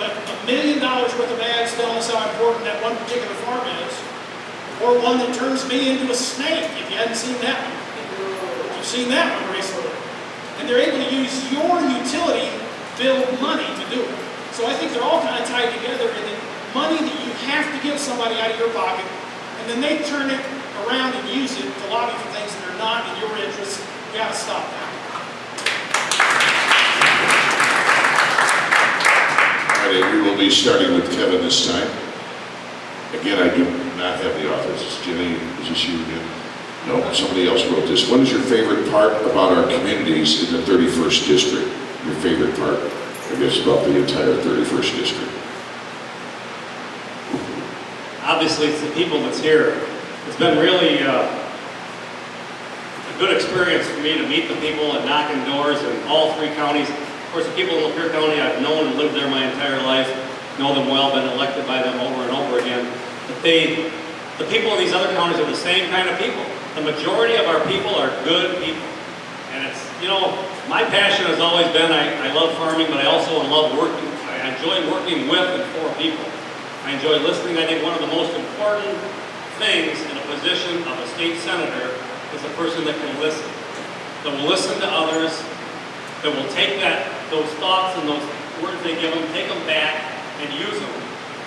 but $1 million worth of ads telling us how important that one particular farm is, or one that turns me into a snake, if you hadn't seen that one. You've seen that one recently. And they're able to use your utility bill money to do it. So I think they're all kind of tied together in the money that you have to give somebody out of your pocket, and then they turn it around and use it to lobby for things that are not in your interest. You gotta stop that. All right, we will be starting with Kevin this time. Again, I do not have the authors. Is Jenny, is this you again? No, somebody else wrote this. What is your favorite part about our communities in the 31st district? Your favorite part, I guess, about the entire 31st district? Obviously, it's the people that's here. It's been really a good experience for me to meet the people and knock on doors in all three counties. Of course, the people in Lapeer County, I've known and lived there my entire life, know them well, been elected by them over and over again. But the people in these other counties are the same kind of people. The majority of our people are good people. And it's, you know, my passion has always been, I love farming, but I also love working. I enjoy working with and for people. I enjoy listening. I think one of the most important things in a position of a state senator is a person that can listen. That will listen to others, that will take those thoughts and those words they give them, take them back and use them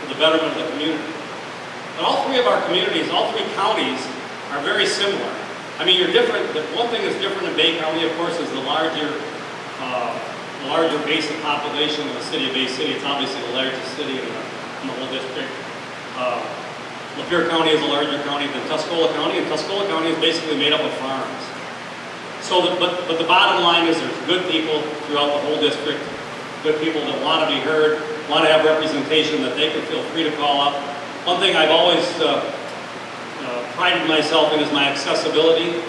for the betterment of the community. But all three of our communities, all three counties are very similar. I mean, you're different. The one thing that's different in Bay County, of course, is the larger base of population of the city of Bay City. It's obviously the largest city in the whole district. Lapeer County is a larger county than Tuscola County, and Tuscola County is basically made up of farms. So, but the bottom line is there's good people throughout the whole district, good people that want to be heard, want to have representation, that they can feel free to call up. One thing I've always prided myself in is my accessibility.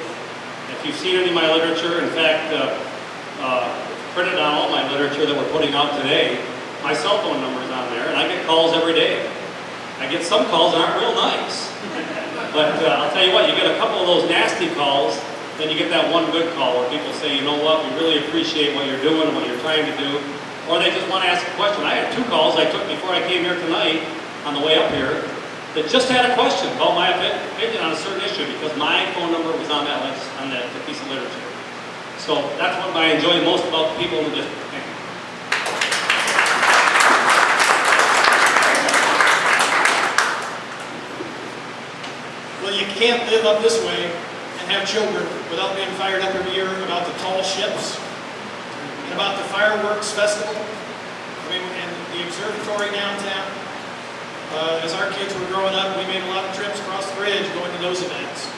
If you've seen any of my literature, in fact, printed on all my literature that we're putting out today, my cell phone number is on there, and I get calls every day. I get some calls that aren't real nice. But I'll tell you what, you get a couple of those nasty calls, then you get that one good call where people say, you know what, we really appreciate what you're doing and what you're trying to do. Or they just want to ask a question. I had 2 calls I took before I came here tonight on the way up here that just had a question about my opinion on a certain issue because my phone number was on that piece of literature. So that's what I enjoy most about the people in the district. Thank you. Well, you can't live up this way and have children without being fired up every year about the tall ships and about the fireworks festival. I mean, and the observatory downtown. As our kids were growing up, we made a lot of trips across the bridge going to those events.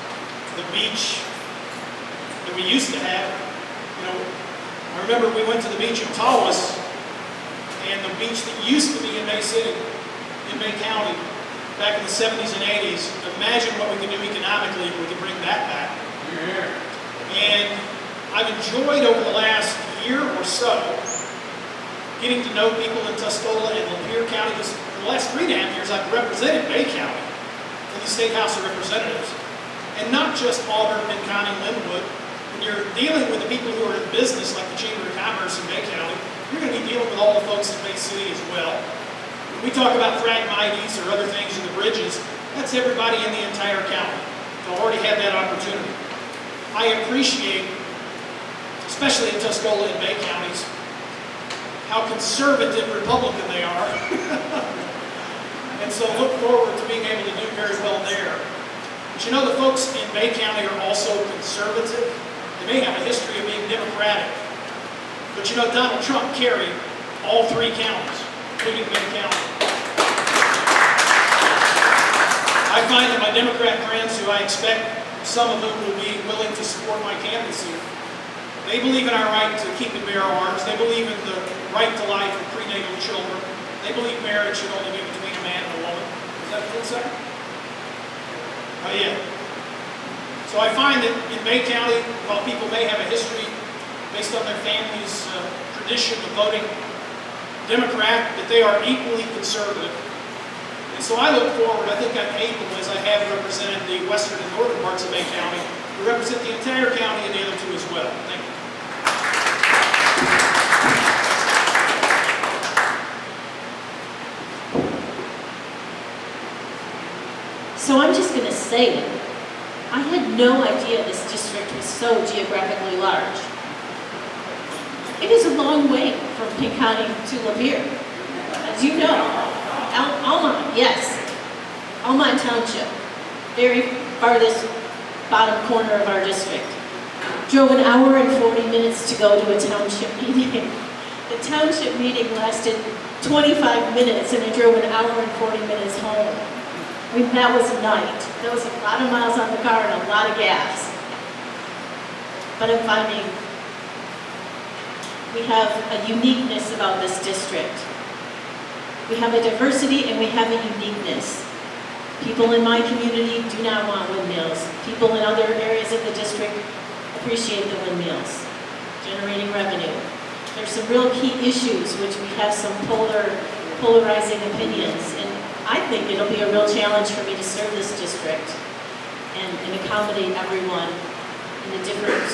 The beach that we used to have, you know, I remember we went to the beach in Tawas, and the beach that used to be in Bay City, in Bay County, back in the 70s and 80s. Imagine what we could do economically if we could bring that back. And I've enjoyed over the last year or so getting to know people in Tuscola and Lapeer County, because for the last 3.5 years I've represented Bay County in the State House of Representatives. And not just Auburn, Benton County, Linwood. When you're dealing with the people who are in business, like the Chamber of Commerce in Bay County, you're going to be dealing with all the folks in Bay City as well. When we talk about Phragmites or other things in the bridges, that's everybody in the entire county. They'll already have that opportunity. I appreciate, especially in Tuscola and Bay counties, how conservative Republican they are. And so look forward to being able to do very well there. But you know, the folks in Bay County are also conservative. They may have a history of being Democratic. But you know, Donald Trump carried all 3 counties, including Bay County. I find that my Democrat friends, who I expect some of them will be willing to support my candidacy, they believe in our right to keep and bear arms. They believe in the right to life and prenatal children. They believe marriage should only be between a man and a woman. Is that true, sir? Oh, yeah. So I find that in Bay County, while people may have a history based on their family's tradition of voting Democrat, that they are equally conservative. And so I look forward, I think I'm able, as I have represented the western and northern parts of Bay County, to represent the entire county and the other 2 as well. Thank you. So I'm just going to say it. I had no idea this district was so geographically large. It is a long way from King County to Lapeer. As you know, Almont, yes. Almont Township, very farthest bottom corner of our district. Drove an hour and 40 minutes to go to a township meeting. The township meeting lasted 25 minutes and I drove an hour and 40 minutes home. I mean, that was night. That was a lot of miles on the car and a lot of gas. But I'm finding we have a uniqueness about this district. We have a diversity and we have a uniqueness. People in my community do not want windmills. People in other areas of the district appreciate the windmills, generating revenue. There's some real key issues which we have some polarizing opinions, and I think it'll be a real challenge for me to serve this district and accommodate everyone in the different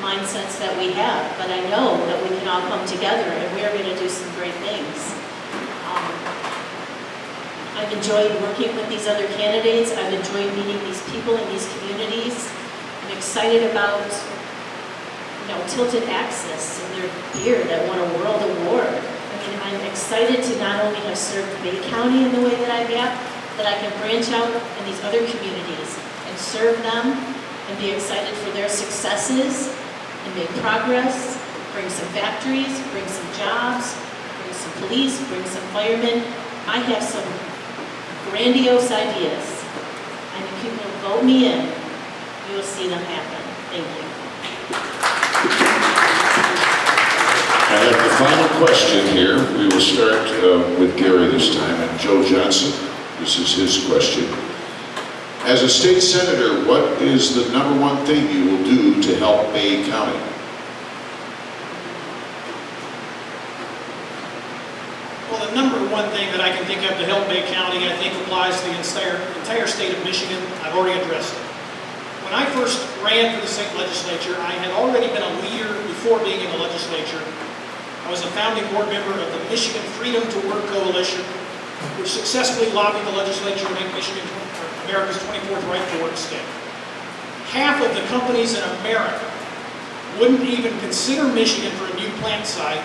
mindsets that we have. But I know that we can all come together and we are going to do some great things. I've enjoyed working with these other candidates. I've enjoyed meeting these people in these communities. I'm excited about, Tilted Access and their beer that won a world award. I mean, I'm excited to not only have served Bay County in the way that I have, but I can branch out in these other communities and serve them and be excited for their successes and make progress, bring some factories, bring some jobs, bring some police, bring some firemen. I have some grandiose ideas, and if you will vote me in, you will see them happen. Thank you. I have the final question here. We will start with Gary this time, and Joe Johnson. This is his question. As a state senator, what is the number one thing you will do to help Bay County? Well, the number one thing that I can think of to help Bay County, I think applies to the entire state of Michigan. I've already addressed it. When I first ran for the state legislature, I had already been a leader before being in the legislature. I was a founding board member of the Michigan Freedom to Work Coalition, which successfully lobbied the legislature to make Michigan America's 24th right to work state. Half of the companies in America wouldn't even consider Michigan for a new plant site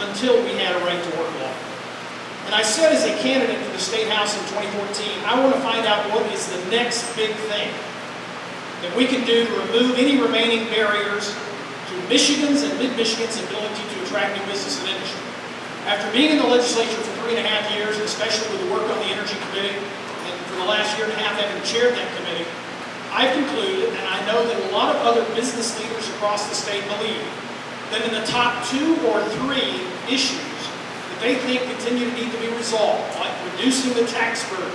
until we had a right to work law. And I said as a candidate for the State House in 2014, I want to find out what is the next big thing that we can do to remove any remaining barriers to Michigan's and mid-Michigan's ability to attract new business and industry. After being in the legislature for 3.5 years, and especially with the work on the Energy Committee, and for the last year and a half having chaired that committee, I've concluded, and I know that a lot of other business leaders across the state believe, that in the top 2 or 3 issues that they think continue to need to be resolved, like reducing the tax burden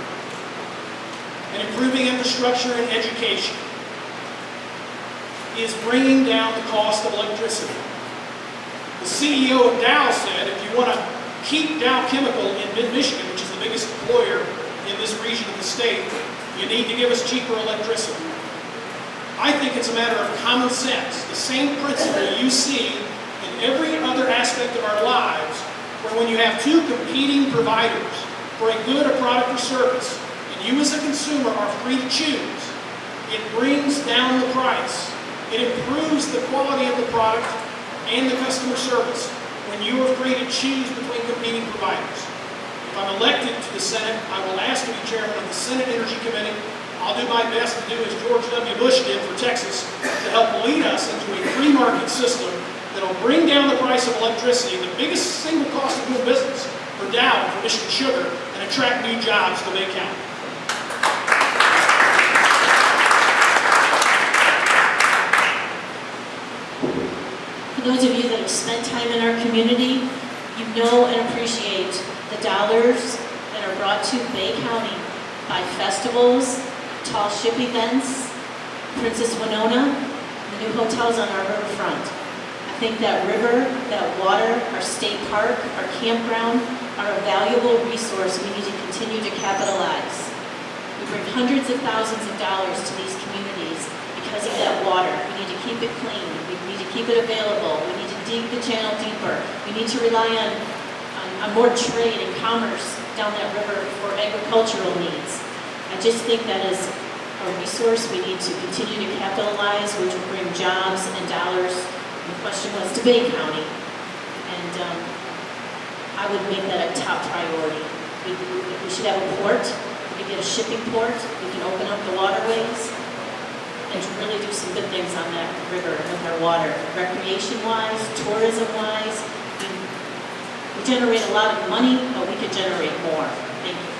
and improving infrastructure and education, is bringing down the cost of electricity. The CEO of Dow said, if you want to keep Dow Chemical in mid-Michigan, which is the biggest employer in this region of the state, you need to give us cheaper electricity. I think it's a matter of common sense. The same principle you see in every other aspect of our lives, where when you have 2 competing providers for a good, a product, or service, and you as a consumer are free to choose, it brings down the price. It improves the quality of the product and the customer service when you are free to choose between competing providers. If I'm elected to the Senate, I will ask to be chairman of the Senate Energy Committee. I'll do my best to do as George W. Bush did for Texas to help lead us into a free market system that will bring down the price of electricity, the biggest single cost of doing business for Dow and for Michigan Sugar, and attract new jobs to Bay County. For those of you that have spent time in our community, you know and appreciate the dollars that are brought to Bay County by festivals, tall ship events, Princess Winona, the new hotels on our riverfront. I think that river, that water, our state park, our campground are a valuable resource we need to continue to capitalize. We bring hundreds of thousands of dollars to these communities because of that water. We need to keep it clean. We need to keep it available. We need to dig the channel deeper. We need to rely on more trade and commerce down that river for agricultural needs. I just think that is a resource we need to continue to capitalize, which will bring jobs and dollars. The question was to Bay County, and I would make that a top priority. We should have a port. We could get a shipping port. We can open up the waterways and really do some good things on that river with our water. Recreation-wise, tourism-wise, we generate a lot of money, but we could generate more. Thank you.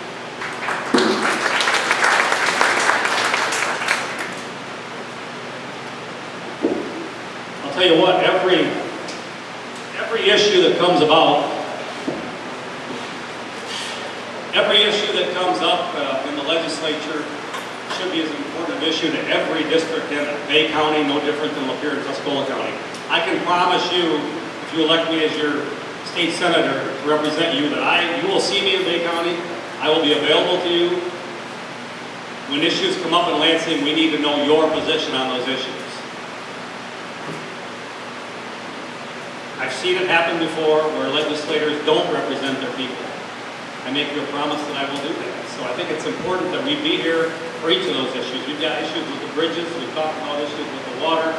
I'll tell you what, every issue that comes about, every issue that comes up in the legislature should be as important an issue to every district in Bay County, no different than Lapeer and Tuscola County. I can promise you, if you elect me as your state senator to represent you, that you will see me in Bay County. I will be available to you. When issues come up in Lansing, we need to know your position on those issues. I've seen it happen before where legislators don't represent their people. I make you a promise that I will do that. So I think it's important that we be here for each of those issues. We've got issues with the bridges, we've talked about issues with the water.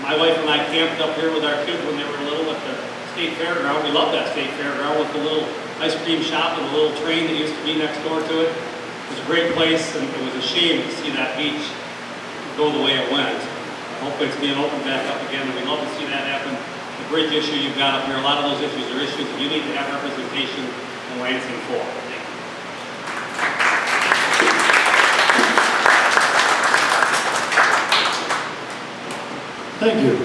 My wife and I camped up here with our kids when they were little at the state fairground. We love that state fairground with the little ice cream shop and the little train that used to be next door to it. It was a great place, and it was a shame to see that beach go the way it went. Hopefully it's being opened back up again, and we'd love to see that happen. The bridge issue you've got up here, a lot of those issues are issues that you need to have representation in Lansing for. Thank you.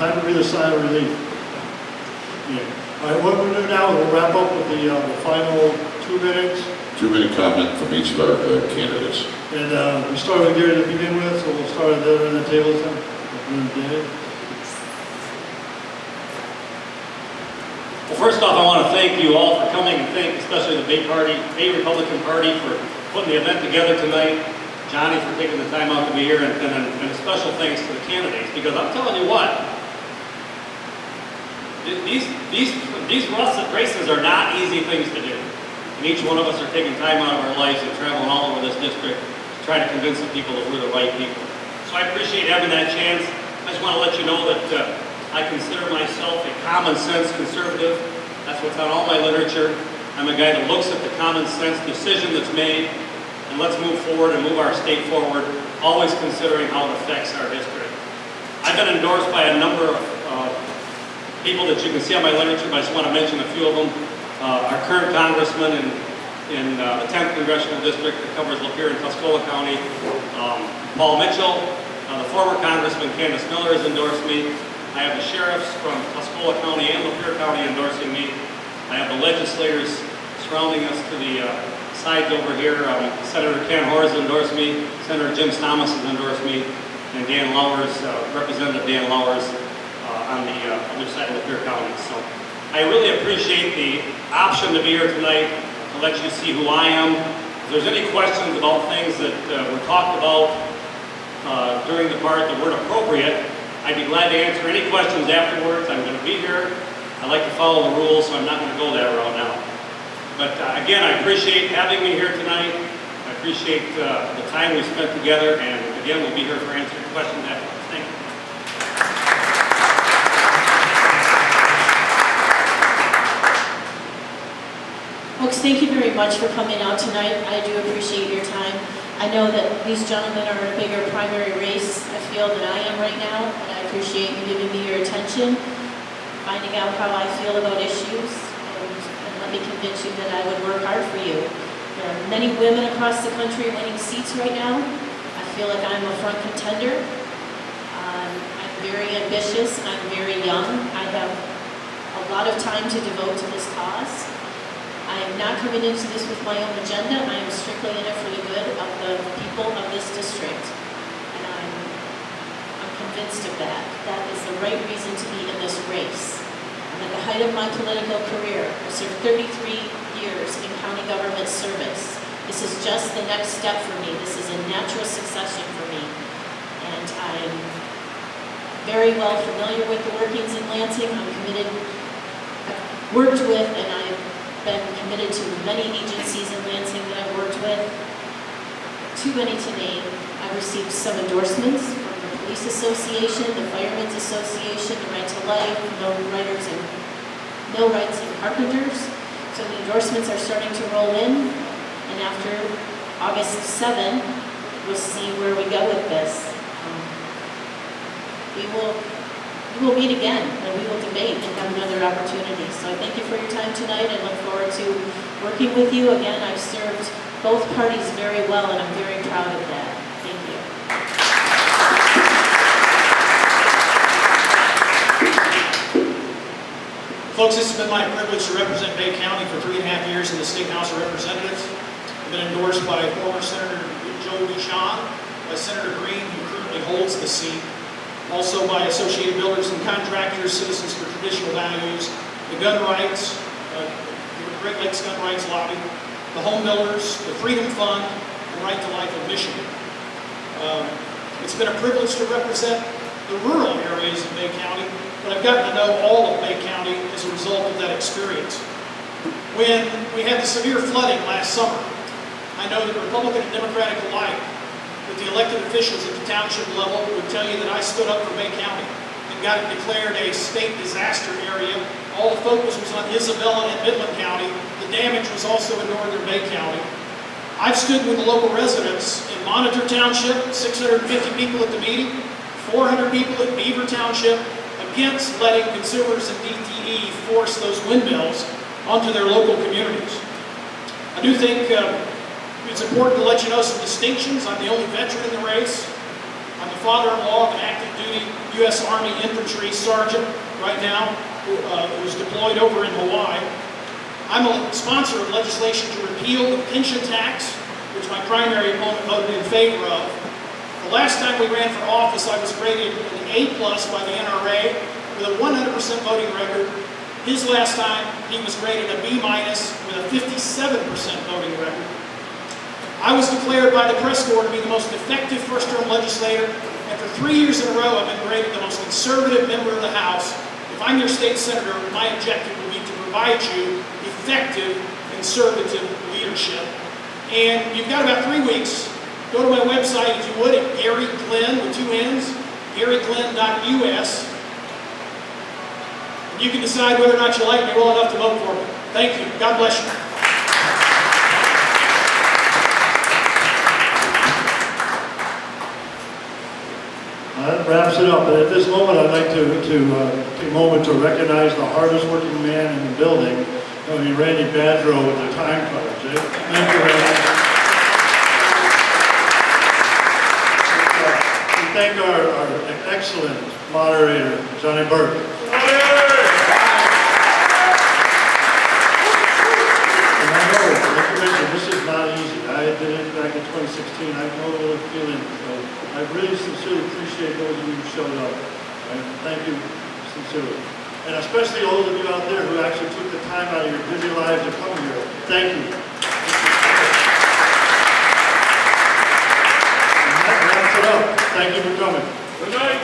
Time to breathe a sigh of relief. Yeah. All right, what we'll do now is we'll wrap up with the final 2 minutes. 2-minute comment from each of our candidates. And we started with Gary to begin with, so we'll start at the other end of the table then. David. Well, first off, I want to thank you all for coming, and thank especially the Bay Republican Party for putting the event together tonight. Johnny for taking the time out to be here, and a special thanks to the candidates, because I'm telling you what, these races are not easy things to do. And each one of us are taking time out of our lives and traveling all over this district to try to convince the people that we're the right people. So I appreciate having that chance. I just want to let you know that I consider myself a common sense conservative. That's what's on all my literature. I'm a guy that looks at the common sense decision that's made, and let's move forward and move our state forward, always considering how it affects our district. I've been endorsed by a number of people that you can see on my literature, but I just want to mention a few of them. Our current congressman in the 10th Congressional District that covers Lapeer and Tuscola County, Paul Mitchell. The former Congressman Candace Miller has endorsed me. I have the sheriffs from Tuscola County and Lapeer County endorsing me. I have the legislators surrounding us to the sides over here. Senator Ken Horrs endorsed me. Senator Jim Thomas has endorsed me. And Dan Lowers, Representative Dan Lowers on the other side of Lapeer County. So I really appreciate the option to be here tonight to let you see who I am. If there's any questions about things that were talked about during the part that weren't appropriate, I'd be glad to answer any questions afterwards. I'm going to be here. I like to follow the rules, so I'm not going to go that route now. But again, I appreciate having me here tonight. I appreciate the time we spent together, and again, we'll be here for answering questions afterwards. Thank you. Folks, thank you very much for coming out tonight. I do appreciate your time. I know that these gentlemen are in a bigger primary race, I feel, than I am right now, and I appreciate you giving me your attention, finding out how I feel about issues, and let me convince you that I would work hard for you. There are many women across the country winning seats right now. I feel like I'm a front contender. I'm very ambitious, I'm very young. I have a lot of time to devote to this cause. I am not coming into this with my own agenda. I am strictly in it for the good of the people of this district. And I'm convinced of that. That is the right reason to be in this race. I'm at the height of my political career. I served 33 years in county government service. This is just the next step for me. This is a natural succession for me. And I'm very well familiar with the workings in Lansing. I'm committed, I've worked with, and I've been committed to many agencies in Lansing that I've worked with. Too many to name. I've received some endorsements from the Police Association, the Firemen's Association, the Right to Life, Millwrights and Carpenters. So the endorsements are starting to roll in, and after August 7, we'll see where we go with this. We will meet again, and we will debate and have another opportunity. So I thank you for your time tonight, and look forward to working with you. Again, I've served both parties very well, and I'm very proud of that. Thank you. Folks, this has been my privilege to represent Bay County for 3.5 years in the State House of Representatives. I've been endorsed by former Senator Joe Duchamp, by Senator Green, who currently holds the seat, also by Associated Builders and Contractors, Citizens for Traditional Values, the Gun Rights, the Great Lakes Gun Rights Lobby, the Home Builders, the Freedom Fund, and Right to Life of Michigan. It's been a privilege to represent the rural areas of Bay County, but I've gotten to know all of Bay County as a result of that experience. When we had the severe flooding last summer, I know that Republican and Democratic alike, that the elected officials at the township level would tell you that I stood up for Bay County and got it declared a state disaster area. All the focus was on Isabella and Midland County. The damage was also in northern Bay County. I've stood with the local residents in Monitor Township, 650 people at the meeting, 400 people at Beaver Township, against letting consumers and DTE force those windmills onto their local communities. I do think it's important to let you know some distinctions. I'm the only veteran in the race. I'm the father-in-law of an active duty U.S. Army infantry sergeant right now who's deployed over in Hawaii. I'm a sponsor of legislation to repeal the pension tax, which my primary opponent voted in favor of. The last time we ran for office, I was rated an A+ by the NRA with a 100% voting record. His last time, he was rated a B- with a 57% voting record. I was declared by the press corps to be the most effective first-term legislator, and for 3 years in a row, I've been rated the most conservative member of the House. If I'm your state senator, my objective will be to provide you effective conservative leadership. And you've got about 3 weeks. Go to my website, if you would, at Gary Glenn with 2 N's, GaryGlenn.us. You can decide whether or not you like me well enough to vote for me. Thank you. God bless you. That wraps it up. But at this moment, I'd like to take a moment to recognize the hardest working man in the building, Randy Badrow, with the time cards. Thank you, Randy. We thank our excellent moderator, Johnny Burke. And I know, like you mentioned, this is not easy. I did it back in 2016. I know the feeling. So I really sincerely appreciate those of you who showed up. And thank you sincerely. And especially all of you out there who actually took the time out of your busy lives to come here. Thank you. And that wraps it up. Thank you for coming. Good night.